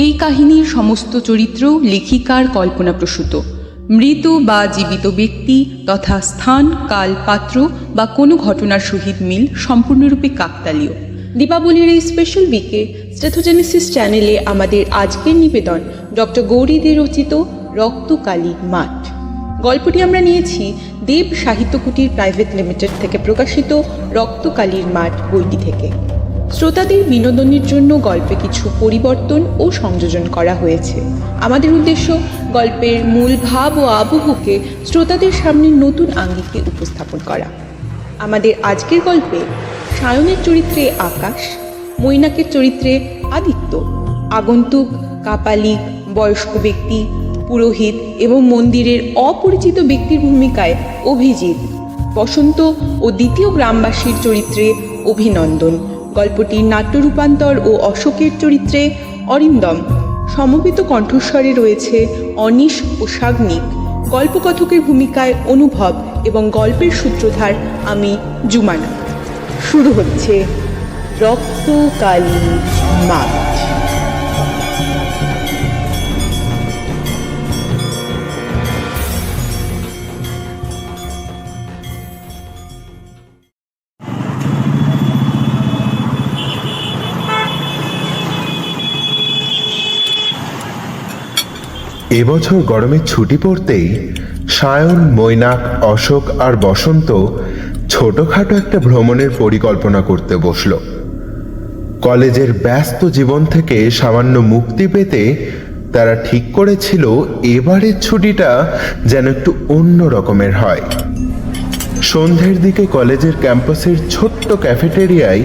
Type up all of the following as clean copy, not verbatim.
এই কাহিনীর সমস্ত চরিত্র লেখিকার কল্পনাপ্রসূত। মৃত বা জীবিত ব্যক্তি তথা স্থান, কাল, পাত্র বা কোনো ঘটনার সহিত মিল সম্পূর্ণরূপে কাকতালীয়। দীপাবলির এই স্পেশাল উইকে স্টেথোজেনেসিস চ্যানেলে আমাদের আজকের নিবেদন ডক্টর গৌরী দে রচিত রক্তকালীর মাঠ। গল্পটি আমরা নিয়েছি দেব সাহিত্য কুটির প্রাইভেট লিমিটেড থেকে প্রকাশিত রক্তকালীর মাঠ বইটি থেকে। শ্রোতাদের বিনোদনের জন্য গল্পে কিছু পরিবর্তন ও সংযোজন করা হয়েছে। আমাদের উদ্দেশ্য গল্পের মূল ভাব ও আবহকে শ্রোতাদের সামনে নতুন আঙ্গিকে উপস্থাপন করা। আমাদের আজকের গল্পে সায়নের চরিত্রে আকাশ, মৈনাকের চরিত্রে আদিত্য, আগন্তুক, কাপালিক, বয়স্ক ব্যক্তি, পুরোহিত এবং মন্দিরের অপরিচিত ব্যক্তির ভূমিকায় অভিজিৎ, বসন্ত ও দ্বিতীয় গ্রামবাসীর চরিত্রে অভিনন্দন। গল্পটির নাট্য রূপান্তর ও অশোকের চরিত্রে অরিন্দম। সমবেত কণ্ঠস্বরে রয়েছে অনিশ ও সাগ্নিক। গল্পকথকের ভূমিকায় অনুভব এবং গল্পের সূত্রধার আমি জুমানা। শুরু হচ্ছে রক্তকালীর মাঠ। এবছর গরমের ছুটি পড়তেই সায়ন, মৈনাক, অশোক আর বসন্ত ছোটখাটো একটা ভ্রমণের পরিকল্পনা করতে বসল। কলেজের ব্যস্ত জীবন থেকে সামান্য মুক্তি পেতে তারা ঠিক করেছিল এবারের ছুটিটা যেন একটু অন্য রকমের হয়। সন্ধ্যের দিকে কলেজের ক্যাম্পাসের ছোট্ট ক্যাফেটেরিয়ায়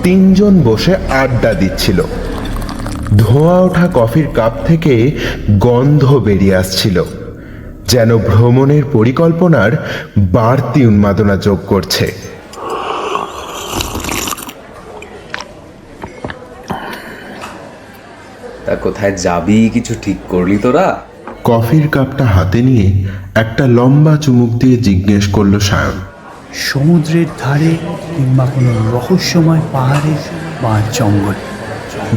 তিনজন বসে আড্ডা দিচ্ছিল। ধোঁয়া ওঠা কফির কাপ থেকে গন্ধ বেরিয়ে আসছিল, যেন ভ্রমণের পরিকল্পনার বাড়তি উন্মাদনা যোগ করছে। তা কোথায় যাবি কিছু ঠিক করলি তোরা? কফির কাপটা হাতে নিয়ে একটা লম্বা চুমুক দিয়ে জিজ্ঞেস করলো সায়ন। সমুদ্রের ধারে কিংবা কোনো রহস্যময় পাহাড়ে বা জঙ্গলে।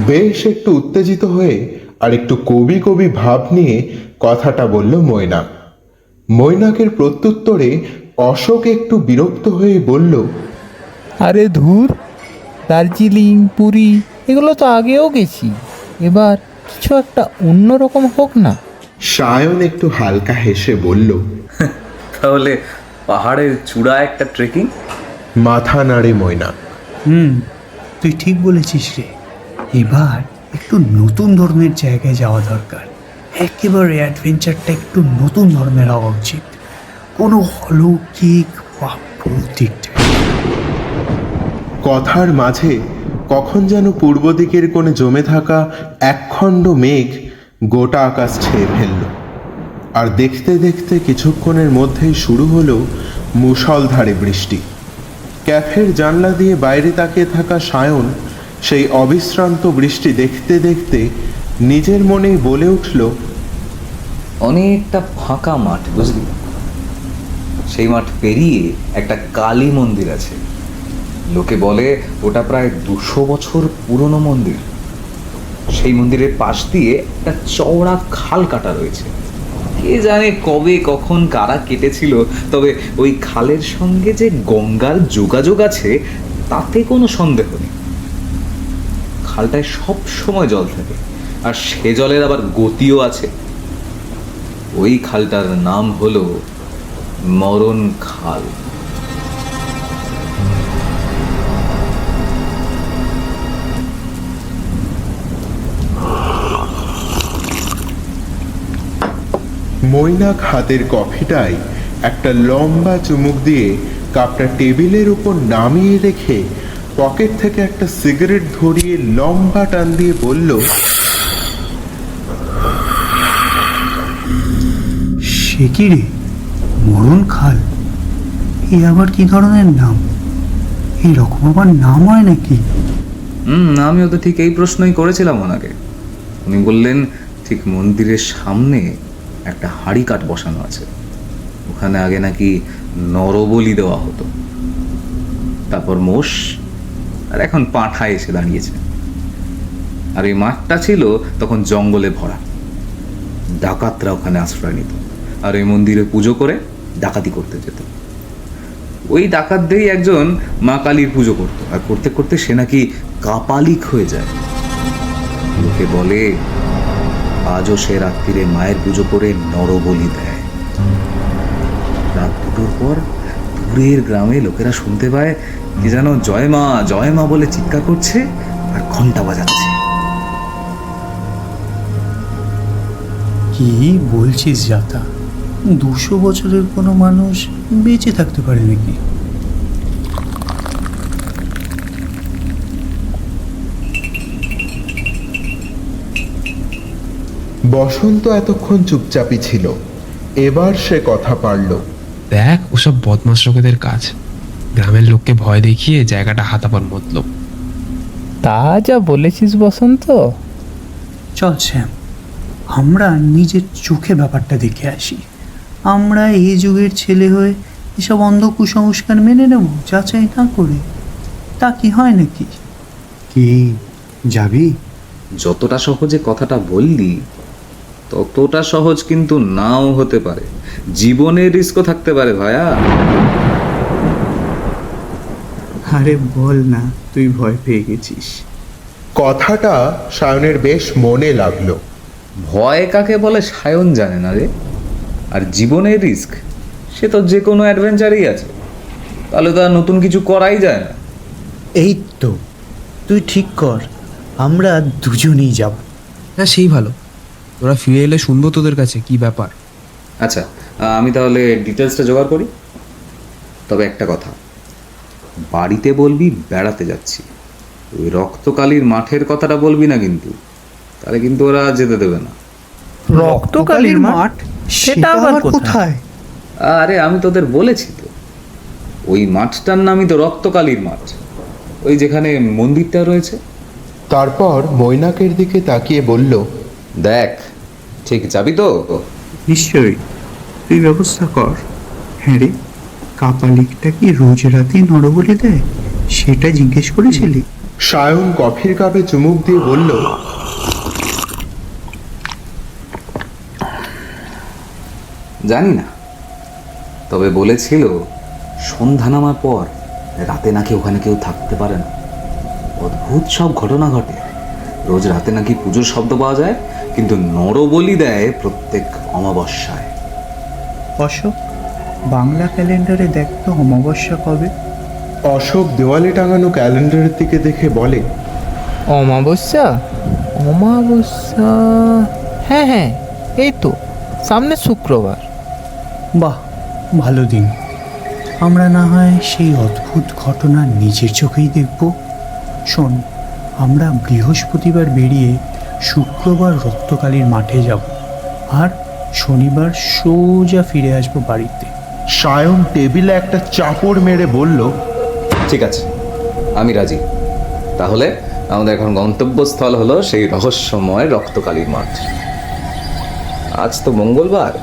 বেশ একটু উত্তেজিত হয়ে আর একটু কবি কবি ভাব নিয়ে কথাটা বলল মৈনাক। মৈনাকের প্রত্যুত্তরে অশোক একটু বিরক্ত হয়ে বলল, আরে ধুর, দার্জিলিং, পুরী এগুলো তো আগেও গেছি, এবার কিছু একটা অন্যরকম হোক না। সায়ন একটু হালকা হেসে বলল, তাহলে পাহাড়ের চূড়া একটা ট্রেকিং? মাথা নাড়ে মৈনাক। তুই ঠিক বলেছিস রে, এবার একটু নতুন ধর্মের জায়গায় যাওয়া দরকার। একেবারে অ্যাডভেঞ্চারটা একটু নতুন ধর্মের হওয়া উচিত, কোনো অলৌকিক বা ভৌতিক জায়গা। কথার মাঝে কখন যেন পূর্ব দিকের কোণে জমে থাকা একখণ্ড মেঘ গোটা আকাশ ছেয়ে ফেলল, আর দেখতে দেখতে কিছুক্ষণের মধ্যেই শুরু হলো মুষলধারে বৃষ্টি। ক্যাফের জানলা দিয়ে বাইরে তাকিয়ে থাকা সায়ন সেই অবিশ্রান্ত বৃষ্টি দেখতে দেখতে নিজের মনেই বলে উঠল, অনেকটা ফাঁকা মাঠ, বুঝলি? সেই মাঠ পেরিয়ে একটা কালী মন্দির আছে। লোকে বলে ওটা প্রায় 200 বছর পুরনো মন্দির। সেই মন্দিরের পাশ দিয়ে একটা চওড়া খাল কাটা রয়েছে। কে জানে কবে কখন কারা কেটেছিল, তবে ওই খালের সঙ্গে যে গঙ্গার যোগাযোগ আছে তাতে কোনো সন্দেহ নেই। খালটায় সব সময় জল থাকে, আর সে জলের আবার গতিও আছে। ওই খালটার নাম হলো মরণ খাল। মৈনাক হাতের কফিটায় একটা লম্বা চুমুক দিয়ে কাপটা টেবিলের উপর নামিয়ে রেখে পকেট থেকে একটা সিগারেট ধরিয়ে লম্বা টান দিয়ে বলল, সে কি রে, মরণ খাল? এ আবার কি ধরনের নাম? এরকম আবার নাম হয় নাকি? আমিও তো ঠিক এই প্রশ্নই করেছিলাম ওনাকে। উনি বললেন ঠিক মন্দিরের সামনে একটা হাঁড়ি কাঠ বসানো আছে, ওখানে আগে নাকি নরবলি দেওয়া হতো, তারপর মোষ, আর এখন পাঁঠা এসে দাঁড়িয়েছে। আর এই মাঠটা ছিল তখন জঙ্গলে ভরা। ডাকাতরা ওখানে আশ্রয় নিত আর এই মন্দিরে পুজো করে ডাকাতি করতে যেত। ওই ডাকাতদেরই একজন মা কালীর পুজো করতো, আর করতে করতে সে নাকি কাপালিক হয়ে যায়। লোকে বলে আজও সে রাত্রিরে মায়ের পুজো করে নরবলি দেয়। রাত 2টোর পর দূরের গ্রামে লোকেরা শুনতে পায় কি যেন জয় মা বলে চিৎকার করছে আর ঘন্টা বাজাচ্ছে। কি বলছিস যাতা? 200 বছরের কোনো মানুষ বেঁচে থাকতে পারে নাকি? বসন্ত এতক্ষণ চুপচাপই ছিল, এবার সে কথা পারল। দেখ, ওসব বদমাস লোকেদের কাজ। গ্রামের লোককে ভয় দেখিয়ে জায়গাটা হাতাবার মতলব। তা যা বলেছিস বসন্ত। চল শ্যাম, আমরা নিজের চোখে ব্যাপারটা দেখে আসি। আমরা এই যুগের ছেলে হয়ে এসব অন্ধ কুসংস্কার মেনে নেব যাচাই না করে? তা কি হয় নাকি? কি যাবি? যতটা সহজে কথাটা বললি ততটা সহজ কিন্তু নাও হতে পারে। জীবনের রিস্কও থাকতে পারে ভায়া। আরে বল না, তুই ভয় পেয়ে গেছিস। কথাটা সায়নের বেশ মনে লাগলো। ভয় কাকে বলে সায়ন জানে না রে। আর জীবনের রিস্ক সে তো যে কোনো অ্যাডভেঞ্চারই আছে, তাহলে তো আর নতুন কিছু করাই যায় না। এই তো, তুই ঠিক কর, আমরা দুজনেই যাব। হ্যাঁ, সেই ভালো। তোরা ফিরে এলে শুনবো তোদের কাছে কি ব্যাপার। আচ্ছা, আমি তাহলে ডিটেলসটা জোগাড় করি। তবে একটা কথা, বাড়িতে বলবি বেড়াতে যাচ্ছি। ওই রক্তকালীর মাঠের কথাটা বলবি না কিন্তু, তাহলে কিন্তু ওরা যেতে দেবে না। রক্তকালীর মাঠ? সেটা আবার কোথায়? আরে আমি তোদের বলেছি তো, ওই মাঠটার নামই তো রক্তকালীর মাঠ, ওই যেখানে মন্দিরটা রয়েছে। তারপর মৈনাকের দিকে তাকিয়ে বলল, দেখ, ঠিক যাবি তো? নিশ্চয়ই, তুই ব্যবস্থা কর। হ্যাঁ রে, কাপালিকটা কি রোজ রাতে নরবলি দেয় সেটা জিজ্ঞেস করেছিলি? সায়ন কফির কাপে চুমুক দিয়ে বলল, জানি না, তবে বলেছিল সন্ধ্যা নামার পর রাতে নাকি ওখানে কেউ থাকতে পারে না। অদ্ভুত সব ঘটনা ঘটে। রোজ রাতে নাকি পুজোর শব্দ পাওয়া যায়, কিন্তু নরবলি দেয় প্রত্যেক অমাবস্যায়। অশোক, বাংলা ক্যালেন্ডারে দেখ তো অমাবস্যা কবে। অশোক দেওয়ালে টাঙানো ক্যালেন্ডারের দিকে দেখে বলে, অমাবস্যা? অমাবস্যা, হ্যাঁ হ্যাঁ, এই তো সামনে শুক্রবার। বাহ, ভালো দিন। আমরা না হয় সেই অদ্ভুত ঘটনা নিজের চোখেই দেখব। শোন, আমরা বৃহস্পতিবার বেরিয়ে শুক্রবার রক্তকালীর মাঠে যাব, আর শনিবার সোজা ফিরে আসবো বাড়িতে। সায়ন টেবিলে একটা চাপড় মেরে বলল, ঠিক আছে, আমি রাজি। তাহলে আমাদের এখন গন্তব্যস্থল হলো সেই রহস্যময় রক্তকালীর মাঠ। আজ তো মঙ্গলবার,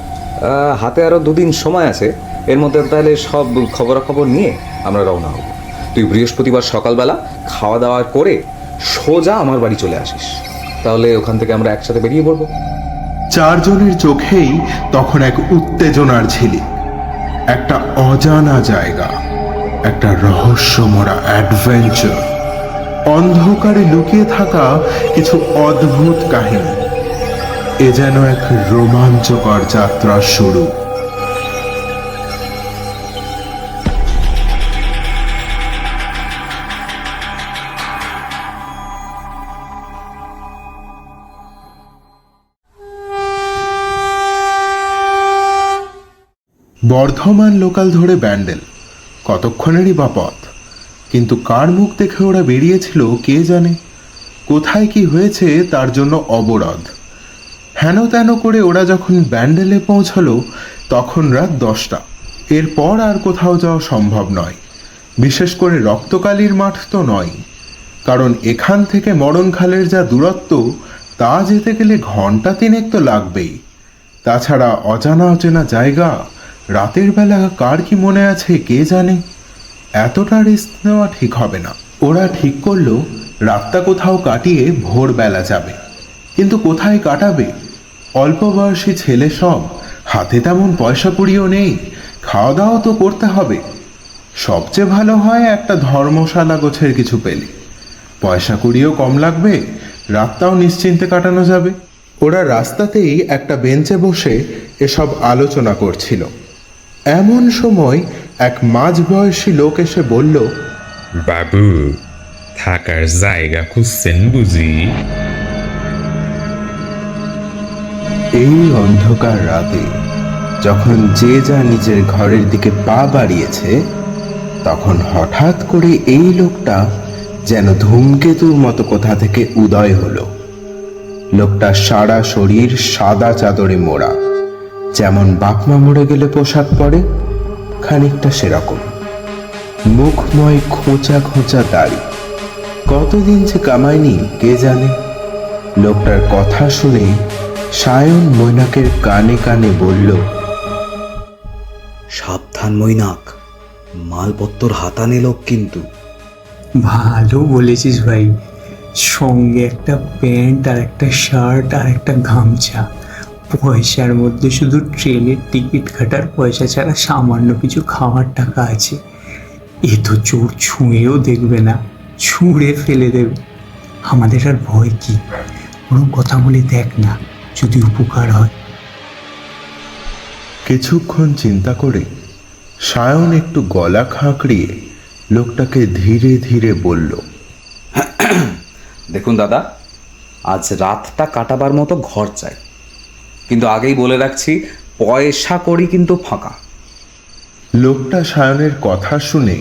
হাতে আরও 2 দিন সময় আছে। এর মধ্যে তাহলে সব খবরাখবর নিয়ে আমরা রওনা হব। তুই বৃহস্পতিবার সকালবেলা খাওয়া দাওয়া করে সোজা আমার বাড়ি চলে আসিস, তাহলে ওখান থেকে আমরা একসাথে বেরিয়ে পড়বো। 4 জনের চোখেই তখন এক উত্তেজনার ঝিলিক। একটা অজানা জায়গা, একটা রহস্যময় অ্যাডভেঞ্চার, অন্ধকারে লুকিয়ে থাকা কিছু অদ্ভুত কাহিনী। এ যেন এক রোমাঞ্চকর যাত্রার শুরু। বর্ধমান লোকাল ধরে ব্যান্ডেল, কতক্ষণেরই বা পথ। কিন্তু কার মুখ দেখে ওরা বেরিয়েছিল কে জানে। কোথায় কি হয়েছে তার জন্য অবরোধ। হেন তেন করে ওরা যখন ব্যান্ডেলে পৌঁছালো তখন রাত 10টা। এরপর আর কোথাও যাওয়া সম্ভব নয়, বিশেষ করে রক্তকালীর মাঠ তো নয়, কারণ এখান থেকে মরণখালের যা দূরত্ব তা যেতে গেলে ঘন্টা 3 তো লাগবেই। তাছাড়া অজানা অচেনা জায়গা, রাতের বেলা কার কি মনে আছে কে জানে। এতটা রিস্ক নেওয়া ঠিক হবে না। ওরা ঠিক করলো রাতটা কোথাও কাটিয়ে ভোরবেলা যাবে, কিন্তু কোথায় কাটাবে? অল্প বয়সী ছেলে সব, হাতে তেমন পয়সা কড়িও নেই, খাওয়া দাওয়া তো করতে হবে। সবচেয়ে ভালো হয় একটা ধর্মশালা গোছের কিছু পেলে, পয়সা কড়িও কম লাগবে, রাতটাও নিশ্চিন্তে কাটানো যাবে। ওরা রাস্তাতেই একটা বেঞ্চে বসে এসব আলোচনা করছিল। এমন সময় এক মাঝবয়সী লোক এসে বলল, বাবু, থাকার জায়গা খুঁজছেন বুঝি? এই অন্ধকার রাতে যখন যে যা নিজের ঘরের দিকে পা বাড়িয়েছে, তখন হঠাৎ করে এই লোকটা যেন ধূমকেতুর মতো কোথা থেকে উদয় হলো। লোকটা সারা শরীর সাদা চাদরে মোড়া, যেমন বাপমা মরে গেলে পোশাক পরে, খানিকটা সেরকম। মুখময় খোঁচা খোঁচা দাড়ি, কতদিন যে কামায়নি কে জানে। লোকটার কথা শুনে সায়ন মৈনাকের কানে কানে বলল, সাবধান মৈনাক, মালপত্তর হাতানে লোক কিন্তু। ভালো বলেছিস ভাই, সঙ্গে একটা প্যান্ট আর একটা শার্ট আর একটা গামছা। পয়সার মধ্যে শুধু ট্রেনের টিকিট কাটার পয়সা ছাড়া সামান্য কিছু খাওয়ার টাকা আছে। এ তো চোর ছুঁয়েও দেখবে না, ছুঁড়ে ফেলে দেবে। আমাদের আর ভয় কি? কোনো কথা বলে দেখ না, যদি উপকার হয়। কিছুক্ষণ চিন্তা করে সায়ন একটু গলা খাঁকড়িয়ে লোকটাকে ধীরে ধীরে বলল, দেখুন দাদা, আজ রাতটা কাটাবার মতো ঘর চাই, কিন্তু আগেই বলে রাখছি পয়সা করি কিন্তু ফাঁকা। লোকটা সায়নের কথা শুনে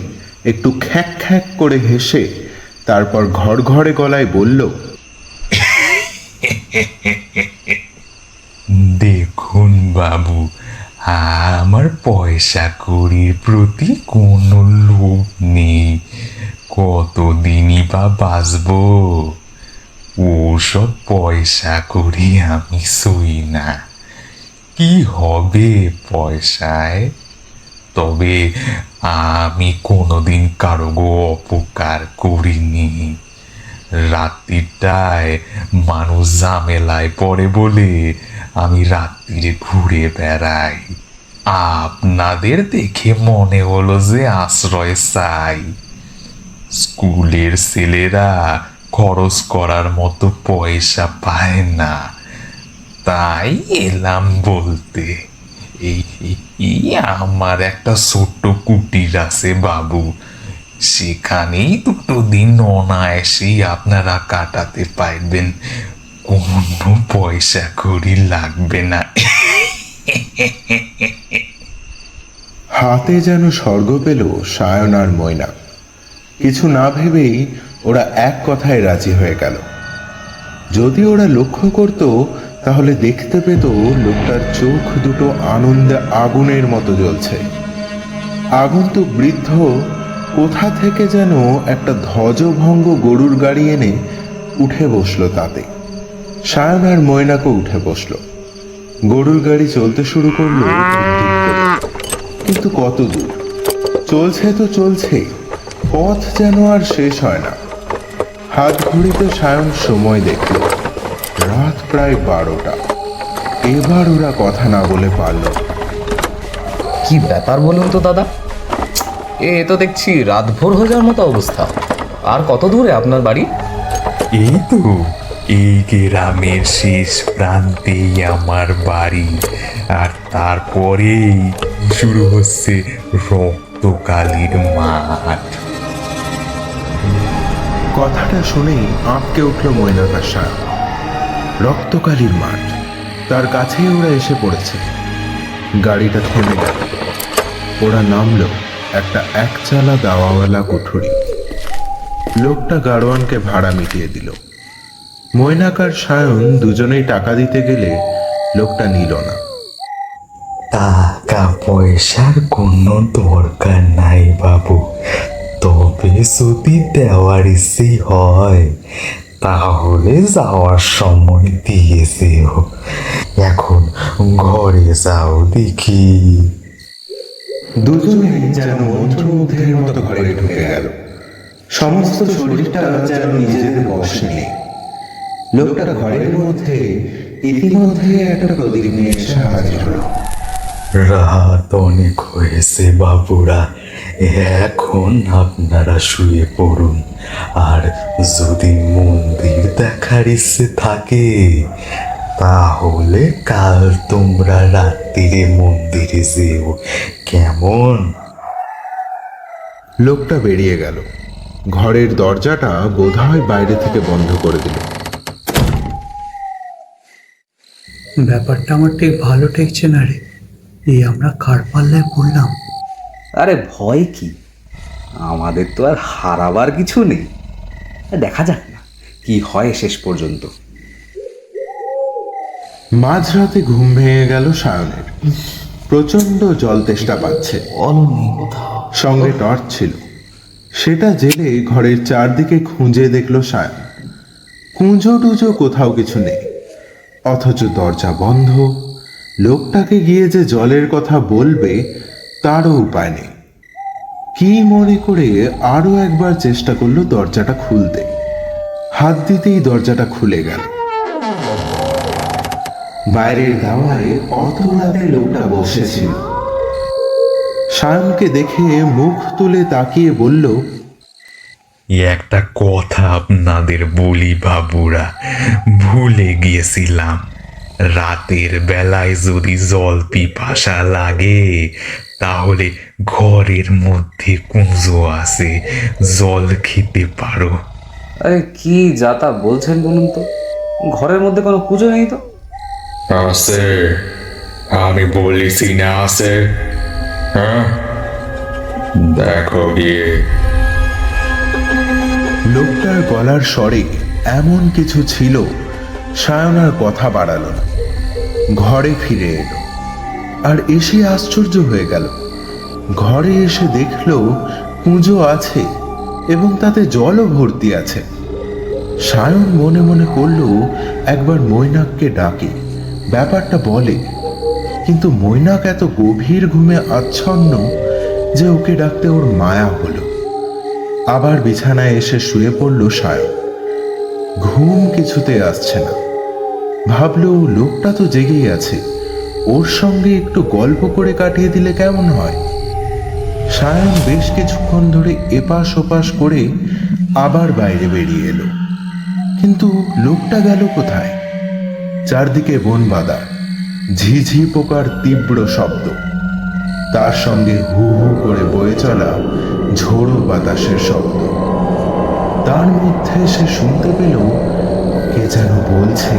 একটু খ্যাক খ্যাক করে হেসে তারপর ঘর ঘরে গলায় বলল, দেখুন বাবু, আমার পয়সা কড়ির প্রতি কোনো লোভ নেই। কতদিনই বা বাঁচবো? ওসব পয়সা করি আমি সই না। কি হবে পয়সায়? তবে আমি কোনোদিন কারো গো অপকার করিনি। রাত্রিটায় মানুষ ঝামেলায় পড়ে বলে আমি রাত্রিরে ঘুরে বেড়াই। আপনাদের দেখে মনে হলো যে আশ্রয় চাই। স্কুলের ছেলেরা খরচ করার মতো পয়সা পায় না, তাই এলাম বলতে। এই আমার একটা ছোট্ট কুটির আছে বাবু, সেখানেই দুটো দিন অনায়াসেই আপনারা কাটাতে পারবেন, কোনো পয়সা কড়ি লাগবে না। হাতে যেন স্বর্গ পেল সায়ন আর ময়না। কিছু না ভেবেই ওরা এক কথায় রাজি হয়ে গেল। যদি ওরা লক্ষ্য করত তাহলে দেখতে পেত লোকটার চোখ দুটো আনন্দে আগুনের মতো জ্বলছে। আগন্তুক বৃদ্ধ কোথা থেকে যেন একটা ধ্বজভঙ্গ গরুর গাড়ি এনে উঠে বসলো তাতে। সায়ন আর ময়নাকে উঠে বসলো। গরুর গাড়ি চলতে শুরু করলো টিক টিক করে। কিন্তু কত দূর চলছে তো চলছে, পথ যেন আর শেষ হয় না। হাত ঘড়িতে সায়ন সময় দেখল, রাত প্রায় 12টা। এবার ওরা কথা না বলে পারল। কি ব্যাপার বলুন তো দাদা, এ তো দেখছি রাত ভোর হয়ে যাওয়ার মতো অবস্থা। আর কত দূরে আপনার বাড়ি? এই তো এই গ্রামের শেষ প্রান্তেই আমার বাড়ি, আর তারপরেই শুরু হচ্ছে রক্তকালীর মাঠ। কথাটা শুনেই আঁতকে উঠল ময়নাকার সায়ন। রক্তকালীর মাঠ, তার কাছেই ওরা এসে পড়েছে। গাড়িটা থেমে গেল। ওরা নামলো একটা একচালা দাওয়াওয়ালা কুঠুরি। লোকটা গাড়োয়ানকে ভাড়া মিটিয়ে দিল। ময়নাকার সায়ন দুজনেই টাকা দিতে গেলে লোকটা নিল না। টাকা পয়সার কোনো দরকার নাই বাবু, তবে যদি দেওয়ার ইচ্ছে হয় তাহলে যাওয়ার সময় দিয়ে যেও। এখন ঘরে যাও দেখি। দুজনে যেন মন্ত্রমুগ্ধের মতো ঘরে ঢুকে গেল। সমস্ত শরীরটা যেন নিজেদের বশে নেই। লোকটা ঘরের মধ্যে ইতিমধ্যে একটা প্রদীপ নিয়ে এসে হাজির হলো। রাত অনেক হয়েছে বাবুরা, এখন আপনারা শুয়ে পড়ুন। আর যদি মন্দির দেখার ইচ্ছে থাকে তাহলে কাল তোমরা রাত্রিরে মন্দিরে যেও, কেমন? লোকটা বেরিয়ে গেল। ঘরের দরজাটা বোধহয় বাইরে থেকে বন্ধ করে দিল। ব্যাপারটা আমার ঠিক ভালো ঠেকছে না রে। এই আমরা কার পাল্লায় পড়লাম? আরে ভয় কি, আমাদের তো আর হারাবার কিছু নেই। দেখা যাক না কি হয় শেষ পর্যন্ত। মাঝরাতে ঘুম ভেঙে গেল সায়নের। প্রচন্ড জল তেষ্টা পাচ্ছে। সঙ্গে টর্চ ছিল, সেটা জেলে ঘরের চারদিকে খুঁজে দেখল সায়ন। কুঁজো টুজো কোথাও কিছু নেই, অথচ দরজা বন্ধ। লোকটাকে গিয়ে যে জলের কথা বলবে তারও উপায় নেই। কি মনে করে আরো একবার চেষ্টা করলো দরজাটা খুলতে। হাত দিতেই দরজাটা খুলে গেল। বাইরের দাওয়ায় অত রাতে লোকটা বসেছিল। সায়নকে দেখে মুখ তুলে তাকিয়ে বলল, একটা কথা আপনাদের বলি বাবুরা, ভুলে গিয়েছিলাম। রাতের বেলায় যদি জল পিপাসা লাগে তাহলে ঘরের মধ্যে কুঁজো আছে, জল খেতে পারো। আরে কি যাতা বলছেন বলুন তো, ঘরের মধ্যে কোনো পুজো নেই তো। আছে, আমি বলেছি না আছে? হ্যাঁ, দেখো গিয়ে। লোকটার গলার স্বরে এমন কিছু ছিল, সায়ন আর কথা বাড়ালো না। ঘরে ফিরে এলো, আর এসে আশ্চর্য হয়ে গেল। ঘরে এসে দেখলো কুঁজো আছে এবং তাতে জলও ভর্তি আছে। সায়ন মনে মনে করলো একবার মৈনাককে ডাকে, ব্যাপারটা বলে। কিন্তু মৈনাক এত গভীর ঘুমে আচ্ছন্ন যে ওকে ডাকতে ওর মায়া হলো। আবার বিছানায় এসে শুয়ে পড়ল সায়ন। ঘুম কিছুতে আসছে না। ভাবলো লোকটা তো জেগেই আছে, ওর সঙ্গে একটু গল্প করে কাটিয়ে দিলে কেমন হয়। সায়ন বেশ কিছুক্ষণ ধরে এপাশ ওপাশ করে আবার বাইরে বেরিয়ে এলো। কিন্তু লোকটা গেল কোথায়? চারদিকে বন বাঁধা, ঝিঝি পোকার তীব্র শব্দ, তার সঙ্গে হু হু করে বয়ে চলা ঝোড়ো বাতাসের শব্দ। তার মধ্যে সে শুনতে পেল কে যেন বলছে,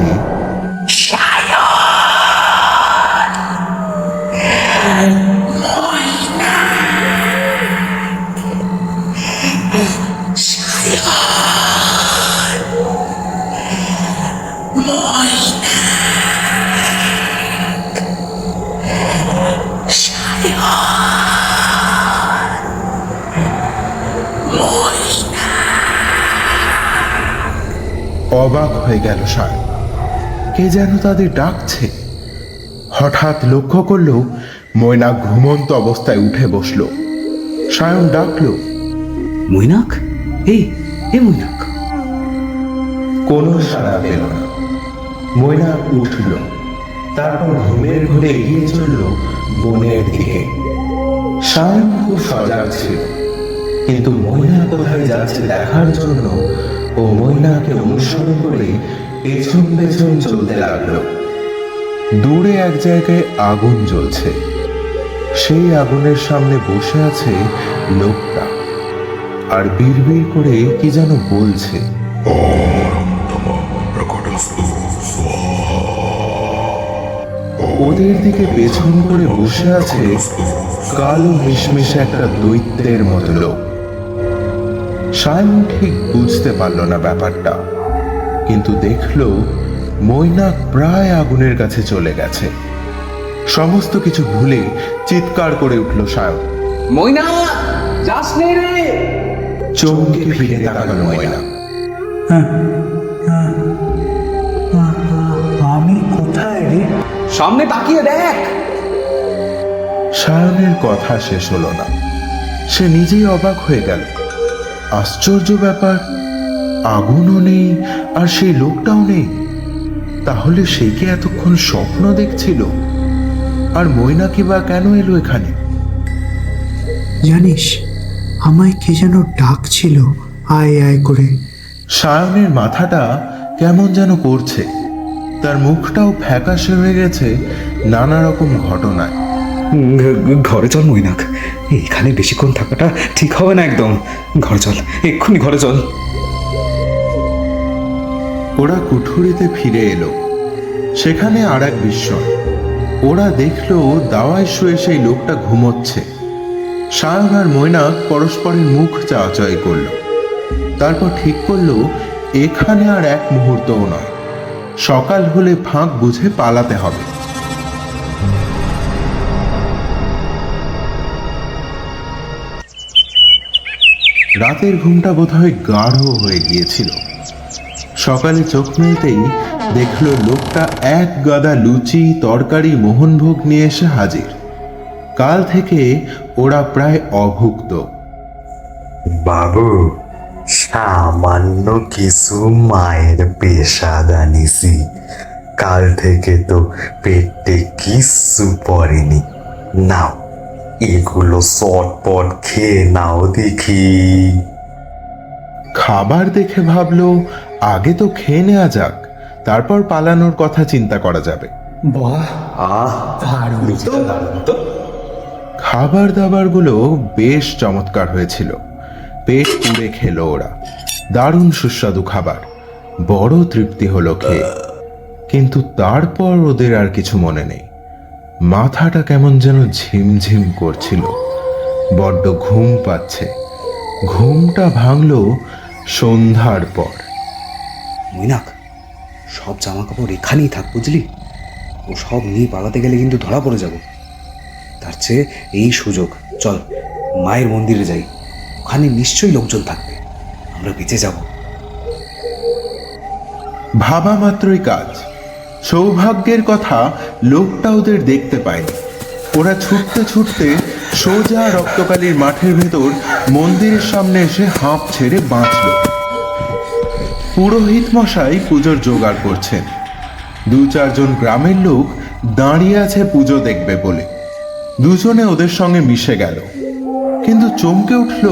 অবাক হয়ে গেল সায়ন। কে যেন তাদের ডাকছে। হঠাৎ লক্ষ্য করলো মৈনাক ঘুমন্ত অবস্থায় উঠে বসলো। সায়ন ডাকলো, মৈনাক, এই মৈনাক। কোনো সাড়া পেল না। মৈনাক উঠল, তারপর ঘুমের ঘরে এগিয়ে চলল বনের দিকে। সায়ন খুব সজাগ ছিল, কিন্তু মৈনাক কোথায় যাচ্ছে দেখার জন্য ও মৈনাকে অনুসরণ করে পেছন পেছন চলতে লাগলো। দূরে এক জায়গায় আগুন জ্বলছে। সেই আগুনের সামনে বসে আছে লোকটা, আর বিড়বিড় করে কি যেন বলছে। ওদের দিকে পেছন করে বসে আছে কালো মিশমিশে একটা দৈত্যের মতো লোক। সায়ন ঠিক বুঝতে পারল না ব্যাপারটা, কিন্তু দেখলো মৈনাক প্রায় আগুনের কাছে চলে গেছে। সমস্ত কিছু ভুলে চিৎকার করে উঠল সায়ন, মৈনাক, যাস নে রে। চমকে ফিরে তাকালো মৈনাক। আমি কোথায় রে? সামনে তাকিয়ে দেখ। সায়নের কথা শেষ হলো না। সে নিজেই অবাক হয়ে গেল। আশ্চর্য ব্যাপার, আগুনও নেই আর সেই লোকটাও নেই। তাহলে সে কি এতক্ষণ স্বপ্ন দেখছিল? আর মৈনাকি বা কেন এলো এখানে? জানিস, আমায় কে যেন ডাকছিল আয় আয় করে। সায়নের মাথাটা কেমন যেন করছে, তার মুখটাও ফ্যাকাশে হয়ে গেছে নানা রকম ঘটনায়। ঘরে চল মৈনাক, এখানে বেশিক্ষণ থাকাটা ঠিক হবে না একদম। ঘরে চল, এক্ষুনি ঘরে চল। ওরা কুঠুরিতে ফিরে এলো। সেখানে আর এক বিস্ময়, ওরা দেখলো দাওয়ায় শুয়ে সেই লোকটা ঘুমোচ্ছে। সায়ন আর মৈনাক পরস্পরের মুখ চাওয়াচাই করলো। তারপর ঠিক করলো এখানে আর এক মুহূর্তও নয়, সকাল হলে ফাঁক বুঝে পালাতে হবে। রাতের ঘুমটা বোধহয় গাঢ় হয়ে গিয়েছিল। সকালে চোখ মেলতেই দেখলো লোকটা এক গাদা লুচি তরকারি মোহনভোগ নিয়ে এসে হাজির। কাল থেকে ওরা প্রায় অভুক্ত। বাবু, সামান্য কিছু মায়ের পেশাদ আনিছি। কাল থেকে তো পেটে কিচ্ছু পড়েনি। নাও, এগুলো চটপট খেয়ে নাও দেখি। খাবার দেখে ভাবলো আগে তো খেয়ে নেওয়া যাক, তারপর পালানোর কথা চিন্তা করা যাবে। বাহ, দারুণ তো। খাবার দাবারগুলো বেশ চমৎকার হয়েছিল। পেট পুড়ে খেলো ওরা। দারুণ সুস্বাদু খাবার, বড় তৃপ্তি হলো খেয়ে। কিন্তু তারপর ওদের আর কিছু মনে নেই। মাথাটা কেমন যেন ঝিমঝিম করছিল, বড্ড ঘুম পাচ্ছে। ঘুমটা ভাঙলো সন্ধ্যার পর। মৈনাক, সব জামা কাপড় এখানেই থাক, বুঝলি? ও সব নিয়ে পালাতে গেলে কিন্তু ধরা পড়ে যাব। তার চেয়ে এই সুযোগ, চল মায়ের মন্দিরে যাই। ওখানে নিশ্চয়ই লোকজন থাকবে, আমরা বেঁচে যাব। ভাবা মাত্রই কাজ। সৌভাগ্যের কথা লোকটা ওদের দেখতে পায়নি। ওরা ছুটতে ছুটতে সোজা রক্তকালীর মাঠের ভেতর মন্দিরের সামনে এসে হাঁপ ছেড়ে বাঁচল। পুরোহিত মশাই পুজোর জোগাড় করছেন। 2-4 গ্রামের লোক দাঁড়িয়ে আছে পুজো দেখবে বলে। দুজনে ওদের সঙ্গে মিশে গেল, কিন্তু চমকে উঠল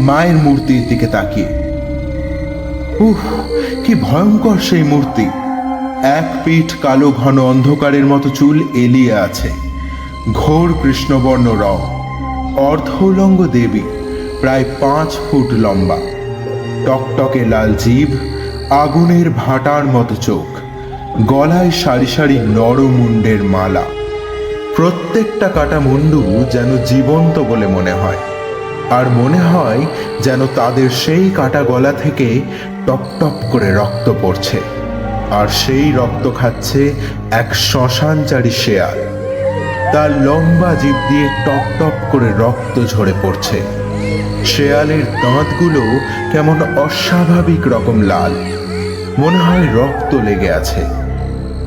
মায়ের মূর্তির দিকে তাকিয়ে। উফ, কি ভয়ঙ্কর সেই মূর্তি! এক পিঠ কালো ঘন অন্ধকারের মতো চুল এলিয়ে আছে, ঘোর কৃষ্ণবর্ণ রং, অর্ধউলঙ্গ দেবী, প্রায় 5 ফুট লম্বা, টকটকে লাল জিভ, আগুনের ভাটার মতো চোখ, গলায় সারি সারি নরমুণ্ডের মালা। প্রত্যেকটা কাটা মুন্ডু যেন জীবন্ত বলে মনে হয়, আর মনে হয় যেন তাদের সেই কাটা গলা থেকে টপ টপ করে রক্ত পড়ছে, আর সেই রক্ত খাচ্ছে এক শ্মশানচারী শেয়াল। তার লম্বা জিভ দিয়ে টপ টপ করে রক্ত ঝরে পড়ছে। শেয়ালের দাঁতগুলো কেমন অস্বাভাবিক রকম লাল, মনে হয় রক্ত লেগে আছে।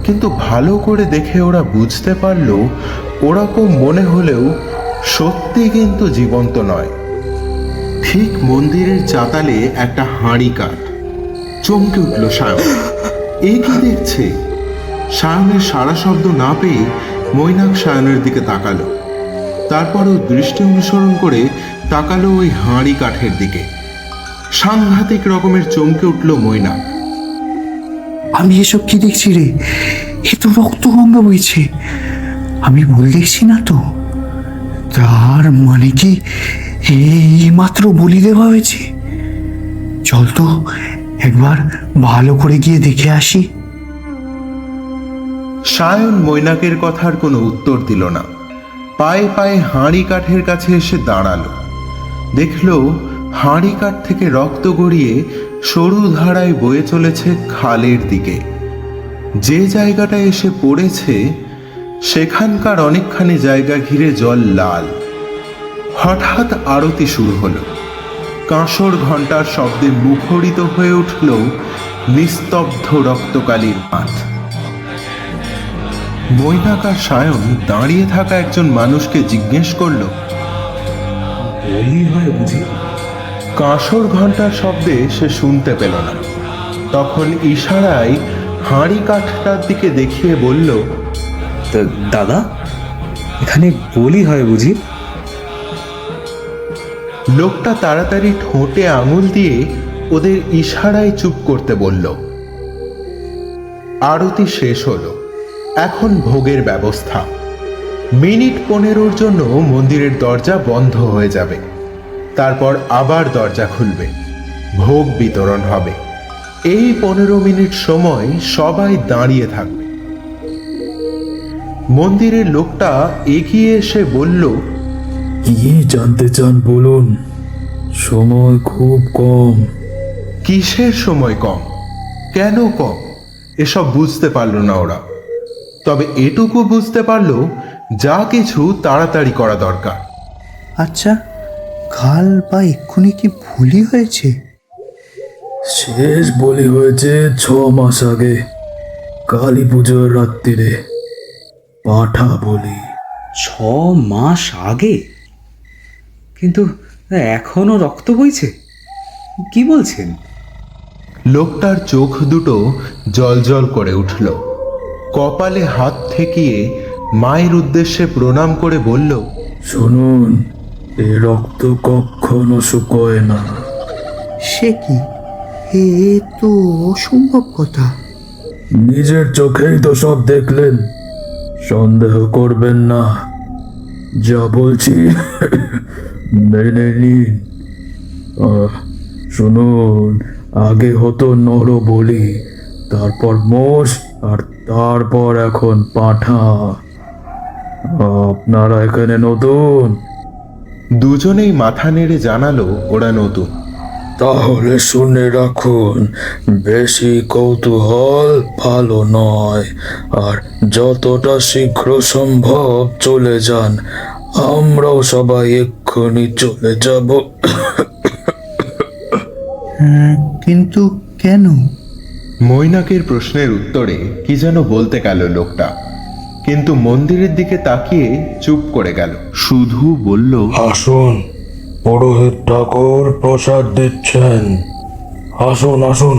কিন্তু ভালো করে দেখে ওরা বুঝতে পারল ওরকম মনে হলেও সত্যি কিন্তু জীবন্ত নয়। ঠিক মন্দিরের চাতালে একটা হাঁড়ি কাঠ। চমকে উঠল সায়ন। এ কি দেখছে? সায়নের সারা শব্দ না পেয়ে মৈনাক সায়নের দিকে তাকালো। তারপরও দৃষ্টি অনুসরণ করে তাকালো ওই হাঁড়ি কাঠের দিকে। সাংঘাতিক রকমের চমকে উঠল মৈনাক। আমি এসব কি দেখছি রে? এ তো রক্ত গঙ্গা বইছে। আমি ভুল দেখছি না তো? তার মানে কি এই মাত্র বলি দেওয়া হয়েছে? চল তো একবার ভালো করে গিয়ে দেখে আসি। সায়ন মৈনাকের কথার কোনো উত্তর দিল না। পায়ে পায়ে হাঁড়ি কাঠের কাছে এসে দাঁড়ালো। দেখল হাঁড়ি কাঠ থেকে রক্ত গড়িয়ে সরু ধারায় বয়ে চলেছে খালের দিকে। যে জায়গাটায় এসে পড়েছে সেখানকার অনেকখানি জায়গা ঘিরে জল লাল। হঠাৎ আরতি শুরু হলো। কাঁসর ঘণ্টার শব্দে মুখরিত হয়ে উঠল নিস্তব্ধ রক্তকালীর মাঠ। মৈনাক আর সায়ন দাঁড়িয়ে থাকা একজন মানুষকে জিজ্ঞেস করল, বলি হয় বুঝি? কাঁসর ঘন্টার শব্দে সে শুনতে পেল না। তখন ইশারায় হাঁড়ি কাঠটার দিকে দেখিয়ে বলল, তা দাদা, এখানে বলি হয় বুঝি? লোকটা তাড়াতাড়ি ঠোঁটে আঙুল দিয়ে ওদের ইশারায় চুপ করতে বলল। আরতি শেষ হলো। এখন ভোগের ব্যবস্থা। মিনিট 15 জন্য মন্দিরের দরজা বন্ধ হয়ে যাবে। তারপর আবার দরজা খুলবে, ভোগ বিতরণ হবে। এই 15 মিনিট সময় সবাই দাঁড়িয়ে থাকবে। মন্দিরের লোকটা এগিয়ে এসে বলল, কি জানতে চান বলুন, সময় খুব কম। কিসের সময় কম, কেন কম, এসব বুঝতে পারল না ওরা। তবে এটুকু বুঝতে পারলো যা কিছু তাড়াতাড়ি করা দরকার। আচ্ছা, কাল বা এক্ষুনি কি ভুলই হয়েছে? শেষ বলি হয়েছে 6 মাস আগে, কালী পুজোর রাত্রিরে। পাঠা বলি। 6 মাস আগে? কিন্তু এখনো রক্ত বইছে? কি বলছেন? লোকটার চোখ দুটো জলজল করে উঠল। কপালে হাত ঠেকিয়ে মায়ের উদ্দেশ্যে প্রণাম করে বলল, শুনুন, এ রক্ত কখনো শুকোয় না। সে কি, এ তো অসম্ভব কথা। নিজের চোখেই তো সব দেখলেন, সন্দেহ করবেন না। যা বলছি মেনে নিন। শুনুন, আগে হতো নর বলি, তারপর মোষ, আর তারপর এখন পাঁঠা। আপনারা এখানে নতুন? দুজনেই মাথা নেড়ে জানালো ওরা নতুন। তাহলে শুনে রাখুন, বেশি কৌতূহল ভালো নয়, আর যতটা শীঘ্র সম্ভব চলে যান। আমরাও সবাই এক্ষুনি চলে যাব। কিন্তু কেন? মৈনাকের প্রশ্নের উত্তরে কি যেন বলতে গেল লোকটা, কিন্তু মন্দিরের দিকে তাকিয়ে চুপ করে গেল। শুধু বলল, আসুন, পুরোহিত ঠাকুর প্রসাদ দিচ্ছেন। আসুন আসুন।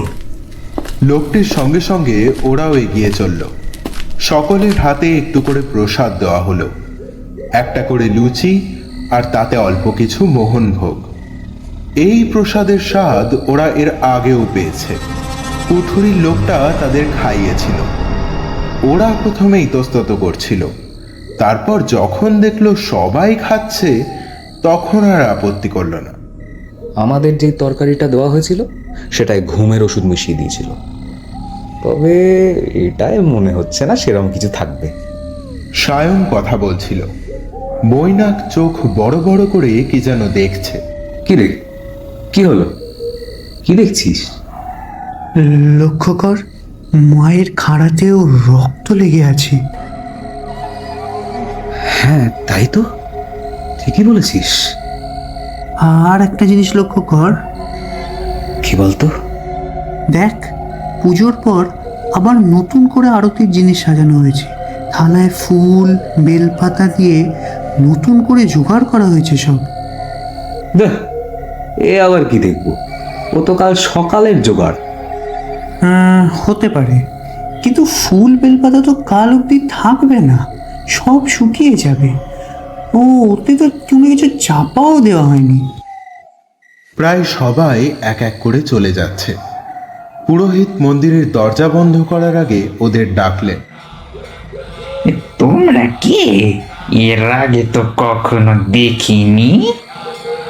লোকটির সঙ্গে সঙ্গে ওরাও এগিয়ে চলল। সকলের হাতে একটু করে প্রসাদ দেওয়া হলো, একটা করে লুচি আর তাতে অল্প কিছু মোহনভোগ। এই প্রসাদের স্বাদ ওরা এর আগেও পেয়েছে। পুথুরির লোকটা তাদের খাইয়েছিল। ওরা প্রথমে ইতস্তত করছিল, তারপর যখন দেখলো সবাই খাচ্ছে তখন আর আপত্তি করলো না। আমাদের যে তরকারিটা দেওয়া হয়েছিল সেটাই ঘুমের ওষুধ মিশিয়ে দিয়েছিল, তবে এটাই মনে হচ্ছে না সেরকম কিছু থাকবে। সায়ন কথা বলছিল। মৈনাক চোখ বড় বড় করে কি যেন দেখছে। কি রে, কি হলো? কি দেখছিস? লক্ষ্য কর, মায়ের খাড়াতেও রক্ত লেগে আছে। হ্যাঁ তাই তো, ঠিকই বলেছিস। আর একটা জিনিস লক্ষ্য কর। কি বলতো? দেখ, পুজোর পর আবার নতুন করে আরতির জিনিস সাজানো হয়েছে। থালায় ফুল, বেলপাতা দিয়ে নতুন করে জোগাড় করা হয়েছে সব। দেখ, এ আবার কি দেখবো? ও তো কাল সকালের জোগাড়। হতে পারে, কিন্তু ফুল বেলপাতা তো কাল অবধি থাকবে না, সব শুকিয়ে যাবে। ও, ওতে তো কোনো কিছু চাপাও দেওয়া হয়নি। প্রায় সবাই এক এক করে চলে যাচ্ছে। পুরোহিত মন্দিরের দরজা বন্ধ করার আগে ওদের ডাকলেন, তোমরা কে? এর আগে তো কখনো দেখিনি।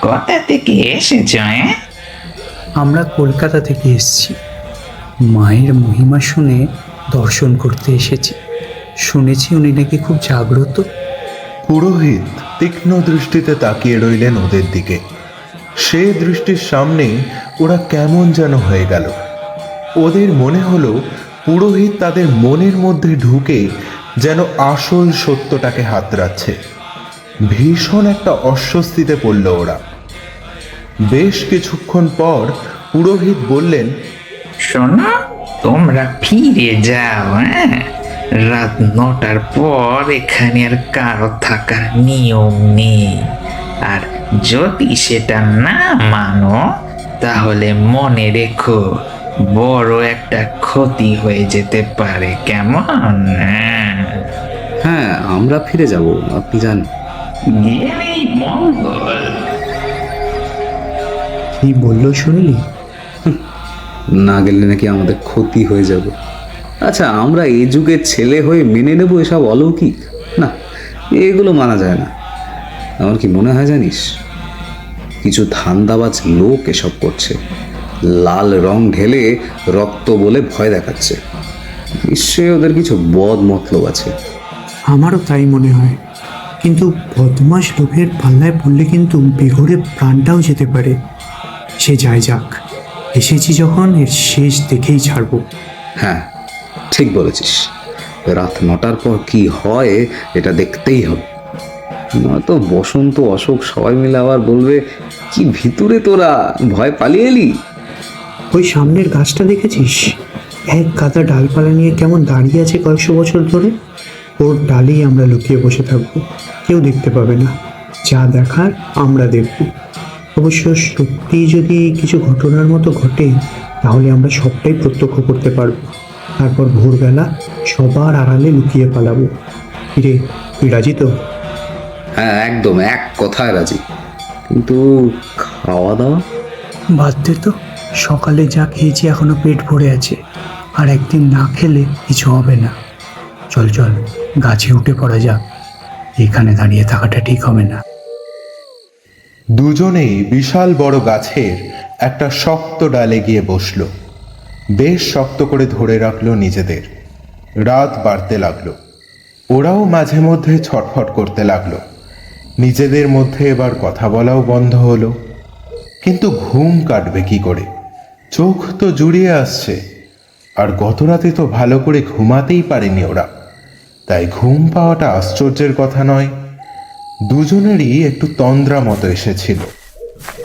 কোথা থেকে এসেছ? আমরা কলকাতা থেকে এসেছি, মায়ের মহিমা শুনে দর্শন করতে এসেছি। শুনেছি উনি নাকি খুব জাগ্রত। পুরোহিত তীক্ষ্ণ দৃষ্টিতে তাকিয়ে রইলেন ওদের দিকে। সে দৃষ্টির সামনে ওরা কেমন যেন হয়ে গেল। ওদের মনে হলো পুরোহিত তাদের মনের মধ্যে ঢুকে যেন আসল সত্যটাকে হাতড়াচ্ছে। ভীষণ একটা অস্বস্তিতে পড়ল ওরা। বেশ কিছুক্ষণ পর পুরোহিত বললেন, শোনো, তোমরা ফিরে যাও। রাত 9টার পর এখানে আর কারো থাকার নিয়ম নেই। আর যদি সেটা না মানো তাহলে মনে রেখো বড় একটা ক্ষতি হয়ে যেতে পারে, কেমন? হ্যাঁ, আমরা ফিরে যাব, আপনি যান। গেলেই মঙ্গল। কি বললো শুনলি? না গেলে নাকি আমাদের ক্ষতি হয়ে যাবে। আচ্ছা, আমরা এই যুগের ছেলে হয়ে মেনে নেব এসব অলৌকিক? না, এগুলো মানা যায় না। আমার কি মনে হয় জানিস, কিছু ধান্দাবাজ লোক এসব করছে। লাল রং ঢেলে রক্ত বলে ভয় দেখাচ্ছে। নিশ্চয়ই ওদের কিছু বদ মতলব আছে। আমারও তাই মনে হয়, কিন্তু বদমাস লোকের পাল্লায় পড়লে কিন্তু বেঘরে প্রাণটাও যেতে পারে। সে যায় যাক, এসেছি যখন এর শেষ দেখেই ছাড়বো। হ্যাঁ, ঠিক বলেছিস। রাত 9টার পর কি হয় এটা দেখতেই হবে, নয়তো বসন্ত অশোক সবাই মিলে আবার বলবে কি ভিতরে তোরা ভয় পালিয়ে এলি। ওই সামনের গাছটা দেখেছিস? এক গাদা ডালপালা নিয়ে কেমন দাঁড়িয়ে আছে কয়েকশো বছর ধরে। ওর ডালেই আমরা লুকিয়ে বসে থাকবো, কেউ দেখতে পাবে না। যা দেখার আমরা দেখব। অবশ্য সত্যি যদি কিছু ঘটনার মতো ঘটে তাহলে আমরা সবটাই প্রত্যক্ষ করতে পারবো। তারপর ভোরবেলা সবার আড়ালে লুকিয়ে পালাবো। কিরে, তুই রাজি তো? হ্যাঁ, একদম এক কথায় রাজি। কিন্তু খাওয়া দাওয়া? বাদ দে তো, সকালে যা খেয়েছি এখনো পেট ভরে আছে, আর একদিন না খেলে কিছু হবে না। চল চল, গাছে উঠে পড়া যাক, এখানে দাঁড়িয়ে থাকাটা ঠিক হবে না। দুজনেই বিশাল বড় গাছের একটা শক্ত ডালে গিয়ে বসল। বেশ শক্ত করে ধরে রাখলো নিজেদের। রাত বাড়তে লাগলো। ওরাও মাঝে মধ্যে ছটফট করতে লাগলো। নিজেদের মধ্যে এবার কথা বলাও বন্ধ হলো। কিন্তু ঘুম কাটবে কি করে? চোখ তো জুড়িয়ে আসছে, আর গত রাতে তো ভালো করে ঘুমাতেই পারেনি ওরা। তাই ঘুম পাওয়াটা আশ্চর্যের কথা নয়। দুজনেরই একটু তন্দ্রা মতো এসেছিল।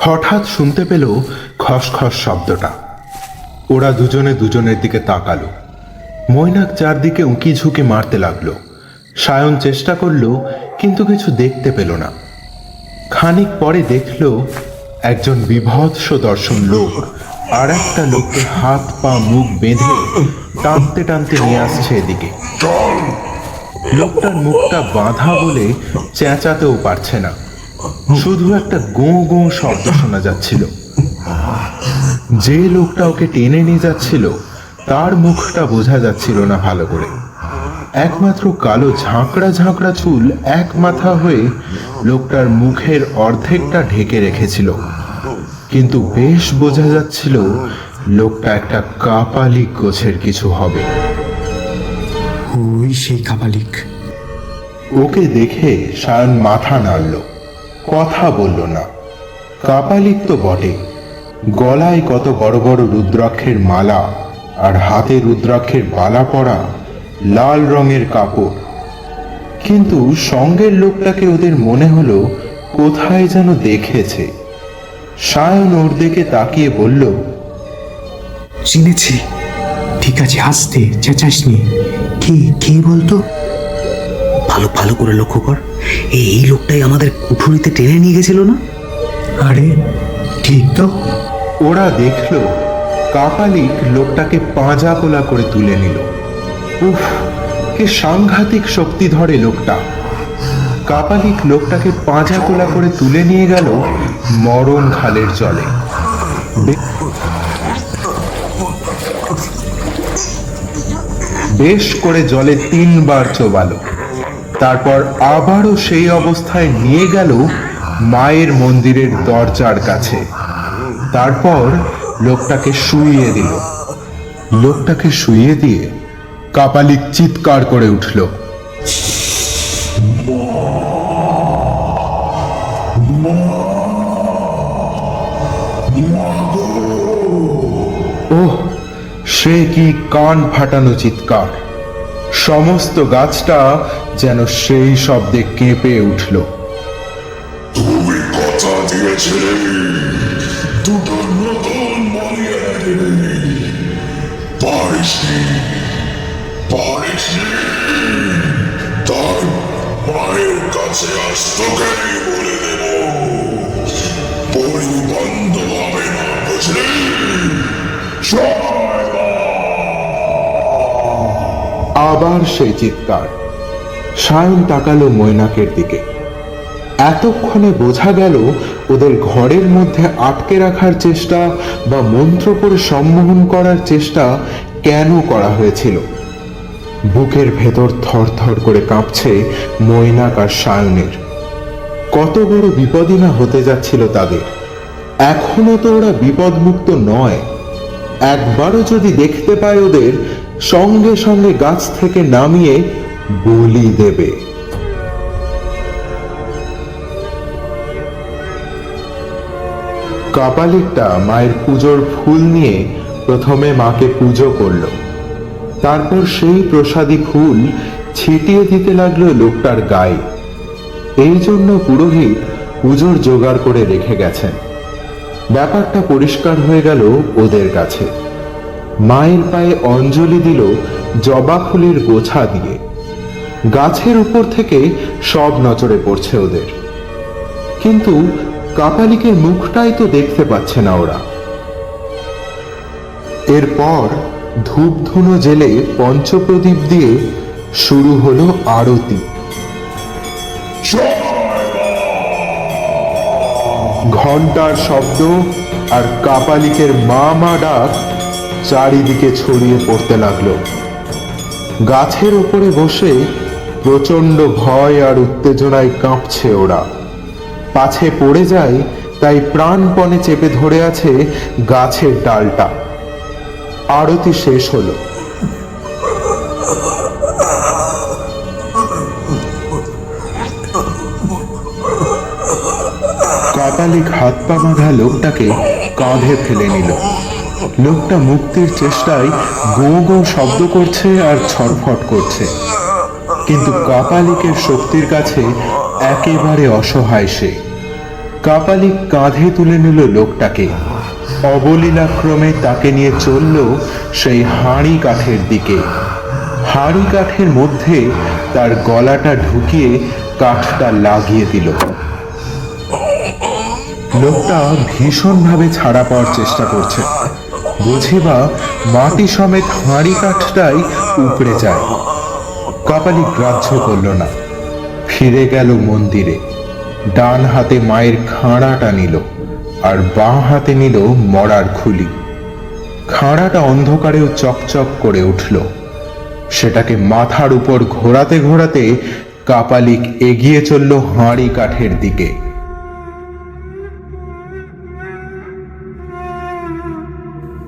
হঠাৎ শুনতে পেল খসখস শব্দটা। ওরা দুজনে দুজনের দিকে তাকালো। মৈনাক চারদিকে উঁকি ঝুঁকি মারতে লাগলো। সায়ন চেষ্টা করলো, কিন্তু কিছু দেখতে পেল না। খানিক পরে দেখল একজন বিভৎস দর্শন লোক আর একটা লোককে হাত পা মুখ বেঁধে টানতে টানতে নিয়ে আসছে এদিকে। লোকটার মুখটা বাঁধা বলে চেঁচাতেও পারছে না, শুধু একটা গোঁ গোঁ শব্দ শোনা যাচ্ছিল। যে লোকটা ওকে টেনে নিয়ে যাচ্ছিল তার মুখটা বোঝা যাচ্ছিল না ভালো করে। একমাত্র কালো ঝাঁকড়া ঝাঁকড়া চুল এক মাথা হয়ে লোকটার মুখের অর্ধেকটা ঢেকে রেখেছিল, কিন্তু বেশ বোঝা যাচ্ছিল লোকটা একটা কাপালিক গোছের কিছু হবে। ওই সেই কাপালিক। ওকে দেখে সায়ন মাথা নাড়ল, কথা বলল না। কাপালিক তো বটে, গলায় কত বড় বড় রুদ্রাক্ষের মালা আর হাতে রুদ্রাক্ষের বালা পরা লাল রঙের কাপড়। কিন্তু সঙ্গের লোকটাকে ওদের মনে হলো কোথায় যেন দেখেছে। সায়ন ওর দিকে তাকিয়ে বলল, চিনেছি। ঠিক আছে, আস্তে, চেঁচাসনি। কি বলতো? ভালো ভালো করে লক্ষ্য কর, এই লোকটাই আমাদের কুঠুরিতে টেনে নিয়ে গেছিল না? আরে ঠিক তো। ওরা দেখল কাপালিক লোকটাকে পাঁজা কোলা করে তুলে নিল। উফ, কি সাংঘাতিক শক্তি ধরে লোকটা। কাপালিক লোকটাকে পাঁজা কোলা করে তুলে নিয়ে গেল মরণ খালের জলে। বেশ করে জলে 3 বার চোবালো। তারপর আবারও সেই অবস্থায় নিয়ে গেল মায়ের মন্দিরের দরজার কাছে। তারপর লোকটাকে শুইয়ে দিল। লোকটাকে শুইয়ে দিয়ে কাপালিক চিৎকার করে উঠল, ওহ, সে কি কান ফাটানো চিৎকার! সমস্ত গাছটা যেন সেই শব্দে কেঁপে উঠল। তুমি কথা দিয়েছিলে দুটো নতুন মরিয়ে দিলে, পারিসনি তার মায়ের কাছে আজ তোকেই বলে দেব। ততই বন্ধ হবে না, বুঝলি? আবার সেই চিৎকার। সায়ন তাকালো মৈনাকের দিকে। এতক্ষণে বোঝা গেল ওদের ঘরের মধ্যে আটকে রাখার চেষ্টা বা মন্ত্র করে সম্মোহন করার চেষ্টা কেন করা হয়েছিল। বুকের ভেতর থরথর করে কাঁপছে মৈনাক আর সায়নের। কত বড় বিপদই না হতে যাচ্ছিল তাদের। এখনো তো ওরা বিপদমুক্ত নয়। একবারও যদি দেখতে পায় ওদের, সঙ্গে সঙ্গে গাছ থেকে নামিয়ে বলি দেবে। কাপালিকটা মায়ের পুজোর ফুল নিয়ে প্রথমে মাকে পুজো করল। তারপর সেই প্রসাদী ফুল ছিটিয়ে দিতে লাগলো লোকটার গায়ে। এই জন্য পুরোহিত পুজোর জোগাড় করে রেখে গেছেন। ব্যাপারটা পরিষ্কার হয়ে গেল ওদের কাছে। মায়ের পায়ে অঞ্জলি দিল জবা ফুলের গোছা দিয়ে। গাছের উপর থেকে সব নজরে পড়ছে ওদের, কিন্তু কাপালিকের মুখটাই তো দেখতে পাচ্ছে না ওরা। এরপর ধূপ ধুনো জেলে পঞ্চপ্রদীপ দিয়ে শুরু হলো আরতি। ঘন্টার শব্দ আর কাপালিকের মা মা ডাক চারিদিকে ছড়িয়ে পড়তে লাগলো। গাছের উপরে বসে প্রচন্ড ভয় আর উত্তেজনায় কাঁপছে ওরা। পাছে পড়ে যায় তাই প্রাণপণে চেপে ধরে আছে গাছের ডালটা। আরতি শেষ হলো। কাপালিক হাত পা বাঁধা লোকটাকে কাঁধে ফেলে নিল। লোকটা মুক্তির চেষ্টায় গো গো শব্দ করছে আর ছটফট করছে, কিন্তু কাপালিকের শক্তির কাছে একেবারে অসহায় সে। কাপালিক কাঁধে তুলে নিল লোকটাকে। অবলীলাক্রমে তাকে নিয়ে চলল সেই হাঁড়ি কাঠের দিকে। হাঁড়ি কাঠের মধ্যে তার গলাটা ঢুকিয়ে কাঠটা লাগিয়ে দিল। লোকটা ভীষণভাবে ছাড়া পাওয়ার চেষ্টা করছে। বুঝিবা মাটি সমেত হাঁড়ি কাঠটাই উপড়ে যায়। কাপালিক গ্রাহ্য করল না, ফিরে গেল মন্দিরে। ডান হাতে মায়ের খাঁড়াটা নিল আর বাঁ হাতে নিল মরার খুলি। খাঁড়াটা অন্ধকারেও চকচক করে উঠল। সেটাকে মাথার উপর ঘোরাতে ঘোরাতে কাপালিক এগিয়ে চলল হাঁড়ি কাঠের দিকে।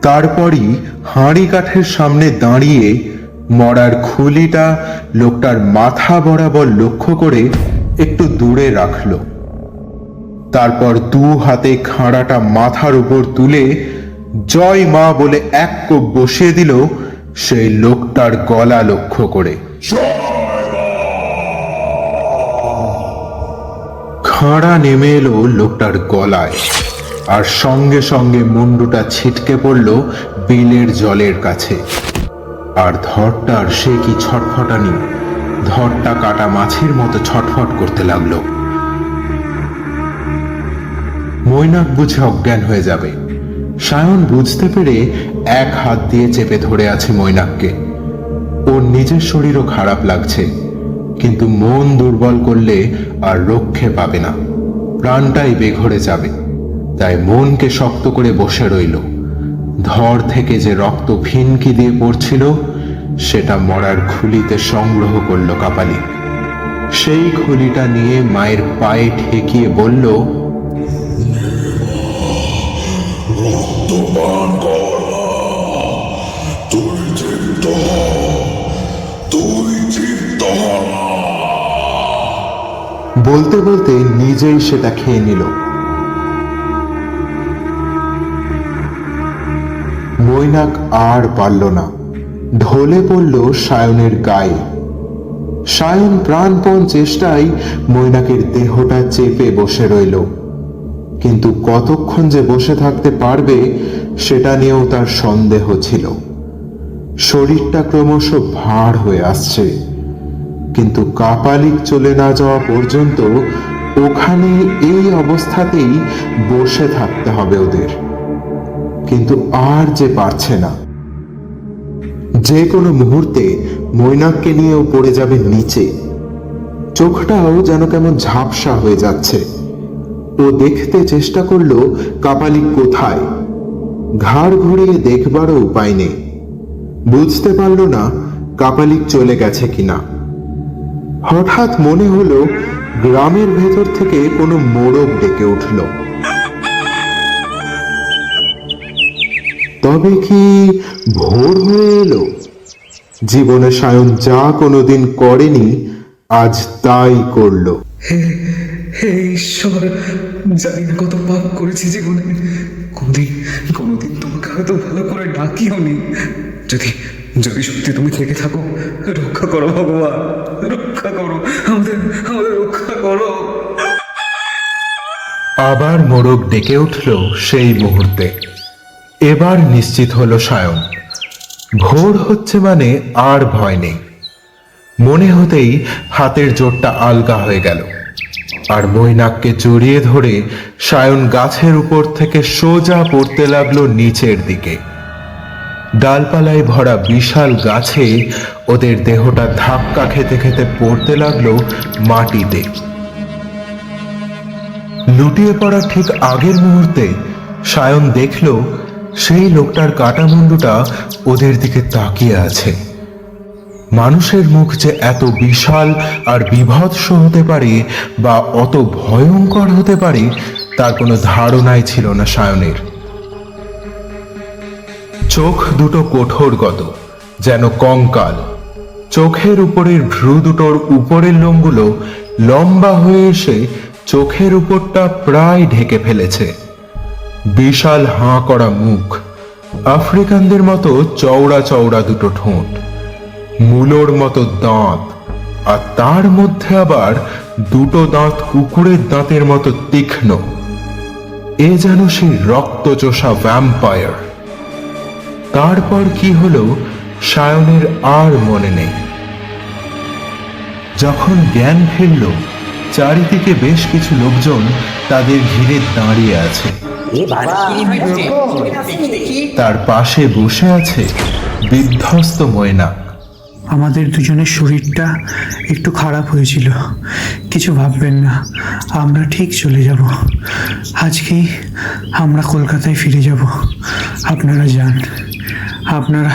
তারপরই হাঁড়ি কাঠের সামনে দাঁড়িয়ে মরার খুলিটা লোকটার মাথা বরাবর লক্ষ্য করে একটু দূরে রাখল। তারপর দু হাতে খাঁড়াটা মাথার উপর তুলে জয় মা বলে এক কোপ বসিয়ে দিল সেই লোকটার গলা লক্ষ্য করে। খাঁড়া নেমে এলো লোকটার গলায়, আর সঙ্গে সঙ্গে মুন্ডুটা ছিটকে পড়ল বিলের জলের কাছে। আর ধরটার সে কি ছটফটানি! ধরটা কাটা মাছের মতো ছটফট করতে লাগলো। মৈনাক বুঝে অজ্ঞান হয়ে যাবে। সায়ন বুঝতে পেরে এক হাত দিয়ে চেপে ধরে আছে মৈনাককে। ওর নিজের শরীরও খারাপ লাগছে, কিন্তু মন দুর্বল করলে আর রক্ষে পাবে না, প্রাণটাই বেঘরে যাবে। তাই মনকে শক্ত করে বসে রইল। ধর থেকে যে রক্ত ফিনকি দিয়ে পড়ছিল সেটা মরার খুলিতে সংগ্রহ করল কাপালিক। সেই খুলিটা নিয়ে মায়ের পায়ে ঠেকিয়ে বলল, রক্তপান কর, তুই জীবিত হ, তুই জীবিত হ। বলতে বলতে নিজেই সেটা খেয়ে নিল। মৈনাক আর পারল না, ঢলে পড়ল সায়নের গায়ে। সায়ন প্রাণপণ চেষ্টায় মৈনাকের দেহটা চেপে বসে রইল, কিন্তু কতক্ষণ যে বসে থাকতে পারবে সেটা নিয়েও তার সন্দেহ ছিল। শরীরটা ক্রমশ ভার হয়ে আসছে, কিন্তু কাপালিক চলে না যাওয়া পর্যন্ত ওখানে এই অবস্থাতেই বসে থাকতে হবে ওদের। কিন্তু আর যে পারছে না, যে কোনো মুহূর্তে মৈনাককে নিয়েও পড়ে যাবে নিচে। চোখটাও যেন কেমন ঝাপসা হয়ে যাচ্ছে। ও দেখতে চেষ্টা করলো কাপালিক কোথায়, ঘাড় ঘুরিয়ে দেখবারও উপায় নেই। বুঝতে পারল না কাপালিক চলে গেছে কিনা। হঠাৎ মনে হলো গ্রামের ভেতর থেকে কোনো মোড়ক ডেকে উঠল। তবে কি ভোর হয়ে এলো? জীবনে সায়ন যা কোনোদিন করেনি আজ তাই করলো। হে ঈশ্বর, জানি না কত পাপ করেছি জীবনে, কোনোদিন তোমাকে হয়তো ভালো করে ডাকিও নি। যদি সত্যি তুমি থেকে থাকো, রক্ষা করো ভগবান, রক্ষা করো, আমাদের রক্ষা করো। আবার মোড়ক ডেকে উঠল সেই মুহূর্তে। এবার নিশ্চিত হলো সায়ন, ভোর হচ্ছে মানে আর ভয় নেই। মনে হতেই হাতের জোরটা আলগা হয়ে গেল, আর মৈনাককে জড়িয়ে ধরে সায়ন গাছের উপর থেকে সোজা পড়তে লাগলো নিচের দিকে। ডালপালায় ভরা বিশাল গাছে ওদের দেহটা ধাক্কা খেতে খেতে পড়তে লাগলো মাটিতে। লুটিয়ে পড়া ঠিক আগের মুহূর্তে সায়ন দেখল সেই লোকটার কাটা মুন্ডুটা ওদের দিকে তাকিয়ে আছে। মানুষের মুখ যে এত বিশাল আর বিভৎস হতে পারে বা অত ভয়ঙ্কর হতে পারে তার কোনো ধারণাই ছিল না সায়নের। চোখ দুটো কঠোরগত, যেন কঙ্কাল। চোখের উপরের ভ্রু দুটোর উপরের লোমগুলো লম্বা হয়ে এসে চোখের উপরটা প্রায় ঢেকে ফেলেছে। বিশাল হাঁ করা মুখ, আফ্রিকানদের মতো চওড়া চওড়া দুটো ঠোঁট, মূলোর মতো দাঁত, আর তার মধ্যে আবার দুটো দাঁত কুকুরের দাঁতের মতো তীক্ষ্ণ। এ যেন সেই রক্তচোষা ভ্যাম্পায়ার। তারপর কি হলো সায়নের আর মনে নেই। যখন জ্ঞান ফিরল, চারিদিকে বেশ কিছু লোকজন তাদের ঘিরে দাঁড়িয়ে আছে। তার পাশে বসে আছে বিধ্বস্ত মৈনাক। আমাদের দুজনের শরীরটা একটু খারাপ হয়েছিল, কিছু ভাববেন না, আমরা ঠিক চলে যাব। আজকেই আমরা কলকাতায় ফিরে যাব। আপনারা যান। আপনারা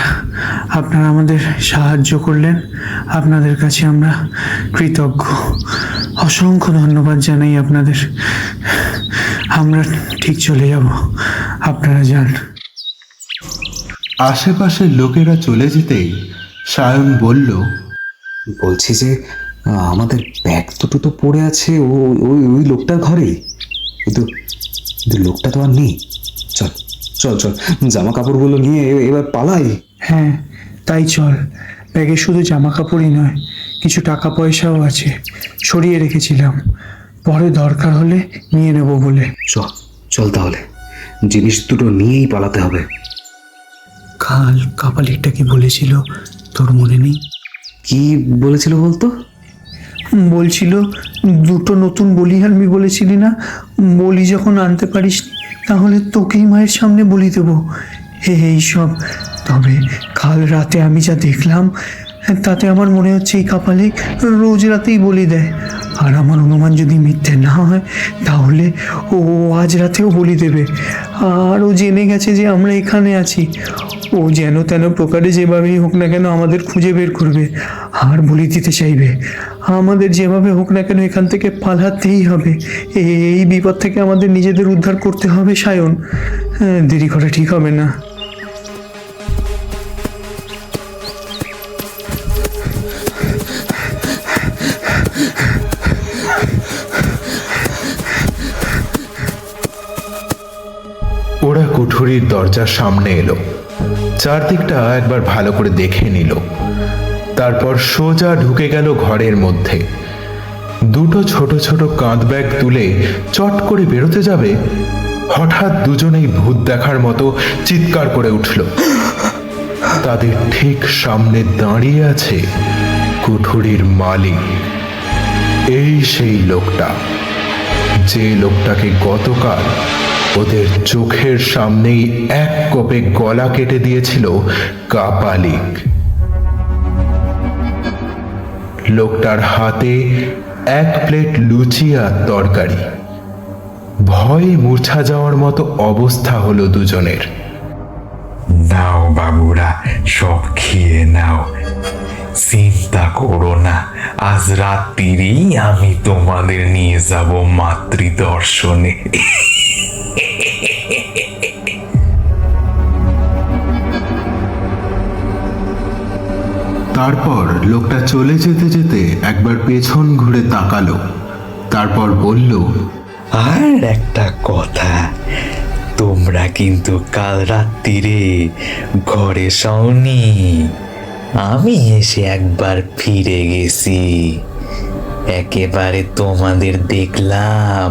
আমাদের সাহায্য করলেন, আপনাদের কাছে আমরা কৃতজ্ঞ। অসংখ্য ধন্যবাদ জানাই আপনাদের। আমরা ঠিক চলে যাব, আপনারা যান। আশেপাশের লোকেরা চলে যেতেই সায়ন বলল, বলছি যে আমাদের ব্যাগ দুটো তো পড়ে আছে ওই লোকটার ঘরে, কিন্তু লোকটা তো আর নেই। চল চল চল, জামা কাপড়গুলো নিয়ে এবার পালাই। হ্যাঁ তাই চল। ব্যাগে শুধু জামা কাপড়ই নয়, কিছু টাকা পয়সাও আছে, সরিয়ে রেখেছিলাম, পরে দরকার হলে নিয়ে নেব বলে। চল তাহলে, জিনিস দুটো নিয়েই পালাতে হবে। কাল কাপালিকটা কি বলেছিল তোর মনে নেই? কি বলেছিল বলতো? বলছিল দুটো নতুন বলি আনবি বলেছিলি না, বলি যখন আনতে পারিস তাহলে তোকেই মায়ের সামনে বলি দেবো এই সব। তবে কাল রাতে আমি যা দেখলাম তাতে আমার মনে হচ্ছে এই কাপালিক রোজ রাতেই বলি দেয়। আর আমার অনুমান যদি মিথ্যে না হয় তাহলে ও আজ রাতেও বলি দেবে। আর ও জেনে গেছে যে আমরা এখানে আছি। ও যেন তেন প্রকারে যেভাবেই হোক না কেন আমাদের খুঁজে বের করবে আর বলি দিতে চাইবে। আমাদের যেভাবে হোক না কেন এখান থেকে পালাতেই হবে। এই বিপদ থেকে আমাদের নিজেদের উদ্ধার করতে হবে সায়ন, দেরি করা ঠিক হবে না। ওরা কুঠুরির দরজার সামনে এলো, চারদিকটা একবার ভালো করে দেখে নিল, তারপর সোজা ঢুকে গেল ঘরের মধ্যে। দুটো ছোট ছোট কাঁধ ব্যাগ তুলে চট করে বেরোতে যাবে, হঠাৎ দুজনেই ভূত দেখার মতো চিৎকার করে উঠল। তাদের ঠিক সামনে দাঁড়িয়ে আছে কুঠুরির মালিক। এই সেই লোকটা যে লোকটাকে গতকাল ওদের চোখের সামনেই এক কোপে গলা কেটে দিয়েছিল কাপালিক। লোকটার হাতে এক প্লেট লুচি আর তরকারি। ভয়ে মূর্ছা যাওয়ার মতো অবস্থা হলো দুজনের। নাও বাবুরা, সব খেয়ে নাও, চিন্তা করো না, আজ রাত্রিরেই আমি তোমাদের নিয়ে যাব মাতৃদর্শনে। তারপর লোকটা চলে যেতে যেতে একবার পেছন ঘুরে তাকালো, তারপর বলল, আর একটা কথা, তোমরা কিন্তু কাল রাত্রিরে ঘরে শোনি, আমি এসে একবার ফিরে গেছি। একেবারে তোমাদের দেখলাম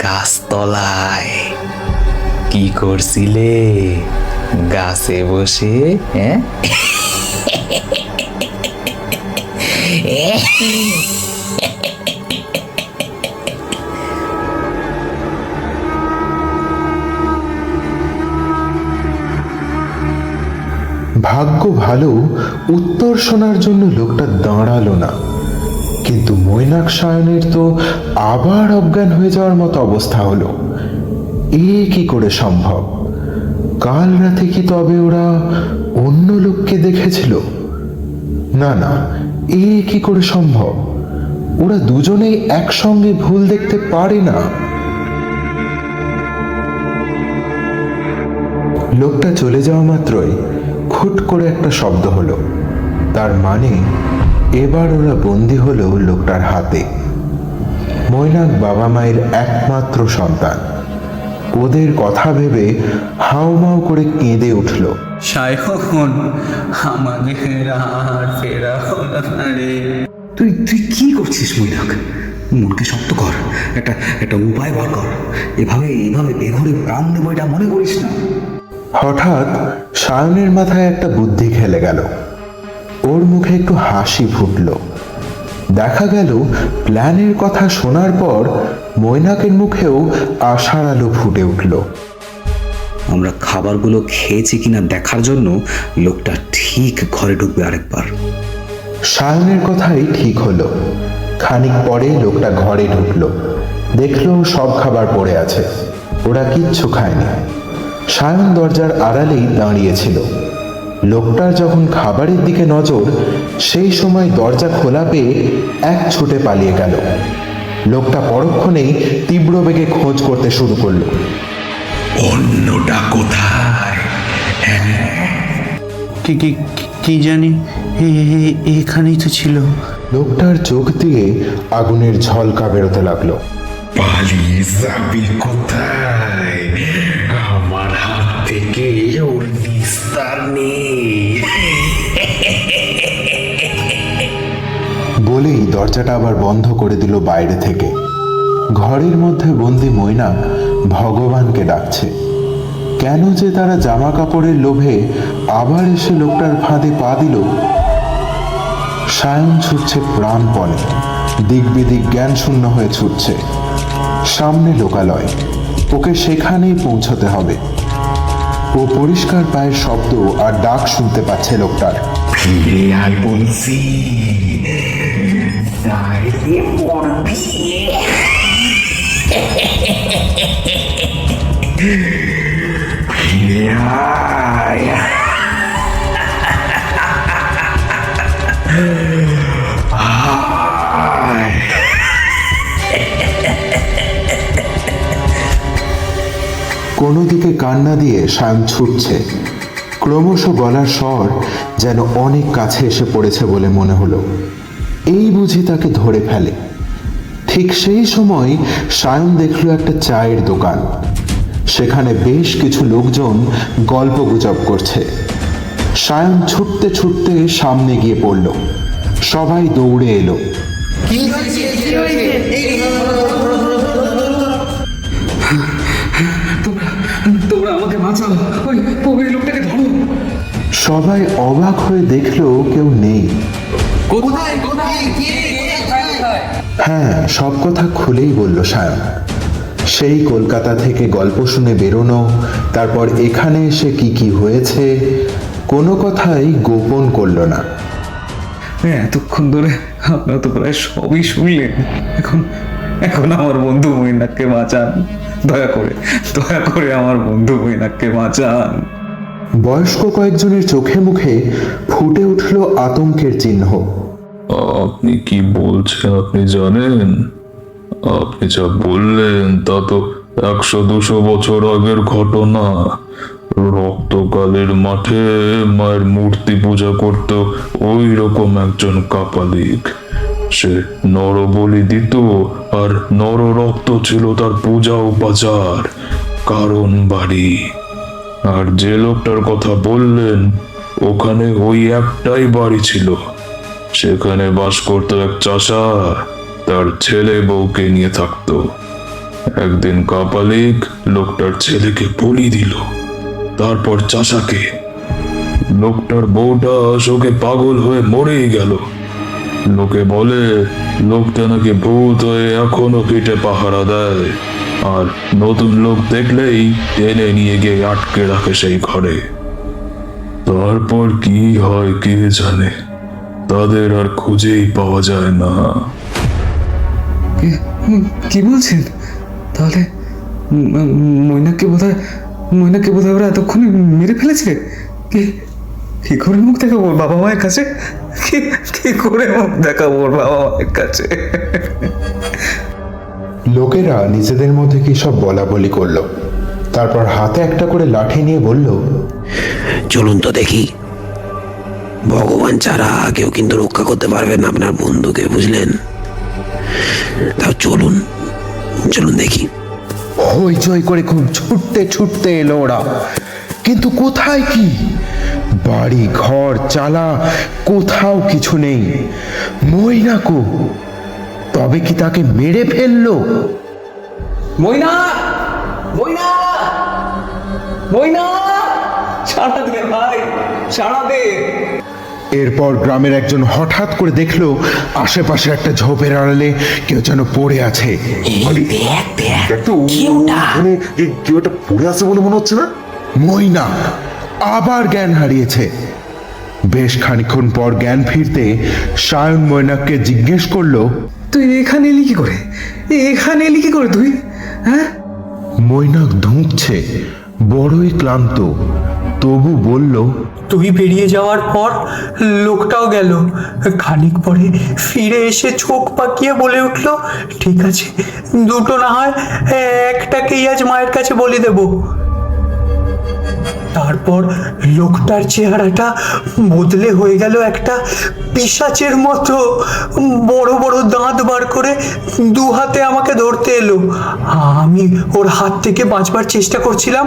গাছতলায়। কি করছিলে গাছে বসে? হ্যাঁ, ভাগ্য ভালো উত্তর শোনার জন্য লোকটা দাঁড়ালো না, কিন্তু মৈনাক সায়নের তো আবার অজ্ঞান হয়ে যাওয়ার মতো অবস্থা হলো। এ কি করে সম্ভব? কাল রাতে কি তবে ওরা অন্য লোককে দেখেছিল? না না, এ কি করে সম্ভব? ওরা দুজনেই একসঙ্গে ভুল দেখতে পারে না। লোকটা চলে যাওয়া মাত্রই খুট করে একটা শব্দ হলো। তার মানে এবার ওরা বন্দী হলো লোকটার হাতে। মৈনাক বাবা মায়ের একমাত্র সন্তান। ওদের কথা ভেবে হাউমাউ করে কেঁদে উঠল। সায়ন, আমাদের আর ফেরা হলো না রে। তুই তুই কি করছিস মৈনাক? মনকে শক্ত কর, একটা উপায় বার কর। এভাবে বেঘরে প্রাণ নেবো এটা মনে করিস না। হঠাৎ সায়নের মাথায় একটা বুদ্ধি খেলে গেল। ওর মুখে একটু হাসি ফুটল। দেখা গেল প্ল্যানের কথা শোনার পর মৈনাকের মুখেও আশার আলো ফুটে উঠল। আমরা খাবারগুলো খেয়েছি কিনা দেখার জন্য লোকটা ঠিক ঘরে ঢুকবে আরেকবার। সায়নের কথাই ঠিক হলো। খানিক পরে লোকটা ঘরে ঢুকলো, দেখলো সব খাবার পড়ে আছে, ওরা কিচ্ছু খায়নি। সায়ন দরজার আড়ালেই দাঁড়িয়েছিল। লোকটার যখন খাবারের দিকে নজর, সেই সময় দরজা খোলা পেয়ে এক ছুটে পালিয়ে গেল। লোকটা পরক্ষণেই তীব্র বেগে খোঁজ করতে শুরু করলো। অন্যটা কোথায়? কি জানি, এখানেই তো ছিল। লোকটার চোখ দিয়ে আগুনের ঝলকা বেরোতে লাগলো। পালিয়ে যাবি কোথায়? আমার হাত থেকে ওর নিস্তার নেই। বলেই দরজাটা আবার বন্ধ করে দিল বাইরে থেকে। ঘরের মধ্যে বন্দি মৈনাক ভগবানকে ডাকছে। কেন যে তারা জামা কাপড়ের লোভে আবার এসে লোকটার ফাঁদে পা দিল। সায়ন ছুটছে প্রাণপণে, দিক বিদিক জ্ঞান শূন্য হয়ে ছুটছে। সামনে লোকালয়, ওকে সেখানেই পৌঁছতে হবে। ও পরিষ্কার পায়ের শব্দ আর ডাক শুনতে পাচ্ছে লোকটার। ফিরে আয় বলছি, নাইলে মরবি। ফিরে আয়। কোনো দিকে কান্না দিয়ে সায়ন ছুটছে। ক্রমশ গলার স্বর যেন অনেক কাছে এসে পড়েছে বলে মনে হলো। এই বুঝি তাকে ধরে ফেলে। ঠিক সেই সময় সায়ন দেখল একটা চায়ের দোকান। সেখানে বেশ কিছু লোকজন গল্পগুজব করছে। সায়ন ছুটতে ছুটতে সামনে গিয়ে পড়ল। সবাই দৌড়ে এলো। তোমরা আমাকে বাঁচাও, ওই লোকটাকে ধরো। সবাই অবাক হয়ে দেখলো কেউ নেই। হ্যাঁ, সব কথা খুলেই বলল সায়ন। সেই কলকাতা থেকে গল্প শুনে বেরোনো, তারপর এখানে এসে কি কি হয়েছে কোনো কথাই গোপন করল না। এতক্ষণ ধরে আপনারা তো প্রায় সবই শুনলেন। এখন এখন আমার বন্ধু মৈনাককে বাঁচান, দয়া করে আমার বন্ধু মৈনাককে বাঁচান। বয়স্ক কয়েকজনের চোখে মুখে ফুটে উঠল আতঙ্কের চিহ্ন। আপনি কি বলছেন আপনি জানেন? আপনি যা বললেন তা তো 100-200 বছর আগের ঘটনা। রক্তকালের মাঠে মায়ের মূর্তি পূজা করত ওই রকম একজন কাপালিক। সে নরবলি দিত, আর নর রক্ত ছিল তার পূজা উপাচার, কারণ বাড়ি। আর যে লোকটার কথা বললেন, ওখানে ওই একটাই বাড়ি ছিল। সেখানে বাস করতো এক চাষা, তার ছেলে বউকে নিয়ে থাকতো। একদিন কাপালিক লোকটার ছেলেকে বলি দিল, তারপর চাষাকে। লোকটার বউটা শোকে পাগল হয়ে মরেই গেল। লোকে বলে লোকটা নাকি ভূত হয়ে এখনো পিঠে পাহারা দেয়, আর নতুন লোক দেখলেই টেনে নিয়ে গিয়ে আটকে রাখে সেই ঘরে। তারপর কি হয় কে জানে, তাদের আর খুঁজেই পাওয়া যায় না। কি বলছেন? তাহলে মৈনাককে বোধহয় ওরা এতক্ষণে মেরে ফেলেছে। কি করে মুখ দেখাবো ওর বাবা মায়ের কাছে? কি করে মুখ দেখাবো ওর বাবা মায়ের কাছে? লোকেরা নিজেদের মধ্যে কি সব বলা বলি করলো। তারপর হাতে একটা করে লাঠি নিয়ে বলল, চলুন তো দেখি, ভগবান ছাড়া কেউ কিন্তু রক্ষা করতে পারবে না আপনার বন্ধুকে, বুঝলেন? তাও চলুন দেখি। হইচই করে খুব ছুটতে এলো ওরা। কিন্তু কোথায় কি? বাড়ি ঘর চালা কোথাও কিছু নেই। মৈনাকও, তবে কি তাকে মেরে ফেললো? এরপর গ্রামের একজন হঠাৎ করে দেখলো আশেপাশে একটা ঝোপের আড়ালে কেউ যেন পড়ে আছে। কেউ একটা পড়ে আছে বলে মনে হচ্ছে না? মৈনাক আবার জ্ঞান হারিয়েছে। বেশ খানিকক্ষণ পর জ্ঞান ফিরতে সায়ন মৈনাককে জিজ্ঞেস করলো, তুই এখানে এলি কি করে তুই? হ্যাঁ? মৈনাক ধুঁকছে, বড়ই ক্লান্ত, তবু বলল, তুই বেরিয়ে যাওয়ার পর লোকটাও গেল। খানিক পরে ফিরে এসে চোখ পাকিয়ে বলে উঠল, ঠিক আছে, দুটো না হয় একটাকেই আজ মায়ের কাছে বলে দেব। তারপর লোকটার চেহারাটা বদলে হয়ে গেল একটা পিশাচের মতো। বড় বড় দাঁত বার করে দু হাতে আমাকে ধরতে এলো। আমি ওর হাত থেকে বাঁচবার চেষ্টা করছিলাম,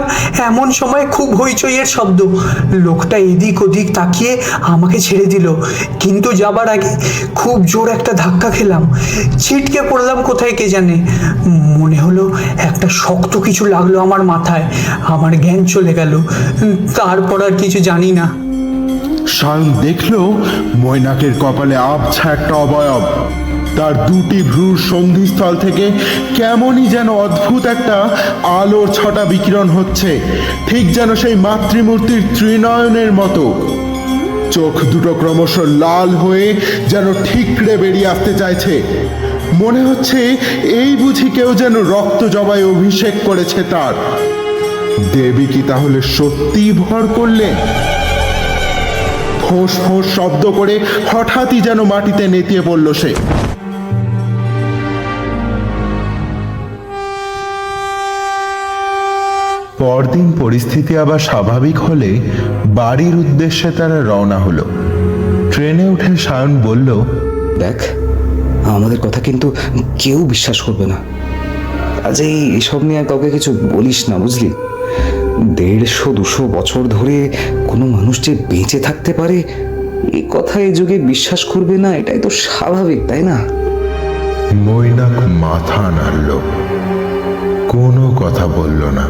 এমন সময় খুব হইচইয়ের শব্দ। লোকটা এদিক ওদিক তাকিয়ে আমাকে ছেড়ে দিল, কিন্তু যাবার আগে খুব জোর একটা ধাক্কা খেলাম। ছিটকে পড়লাম কোথায় কে জানে। মনে হলো একটা শক্ত কিছু লাগলো আমার মাথায়। আমার জ্ঞান চলে গেল। তারপর আর কিছু জানি না। সায়ন দেখলো মৈনাকের কপালে আবছা একটা অবয়ব। তার দুটি ভ্রুর সন্ধিস্থল থেকে কেমনই যেন অদ্ভুত একটা আলোর ছটা বিকিরণ হচ্ছে, ঠিক যেন সেই মাতৃমূর্তির ত্রিনয়নের মতো। চোখ দুটো ক্রমশ লাল হয়ে যেন ঠিকরে বেরিয়ে আসতে চাইছে। মনে হচ্ছে এই বুঝি কেউ যেন রক্ত জবায় অভিষেক করেছে তার। দেবী কি তাহলে সত্যিই ভর করলেন? ফোঁস ফোঁস শব্দ করে হঠাৎই যেন মাটিতে নেতিয়ে পড়ল সে। পরদিন পরিস্থিতি আবার স্বাভাবিক হলে বাড়ির উদ্দেশ্যে তারা রওনা হলো। ট্রেনে উঠে সায়ন বলল, দেখ, আমাদের কথা কিন্তু কেউ বিশ্বাস করবে না। আজ এইসব নিয়ে আর কাউকে কিছু বলিস না, বুঝলি? 150-200 বছর ধরে কোনো মানুষ যে বেঁচে থাকতে পারে এই কথা এই যুগে বিশ্বাস করবে না, এটাই তো স্বাভাবিক, তাই না? মৈনাক মাথা নাড়ল, কোনো কথা বলল না।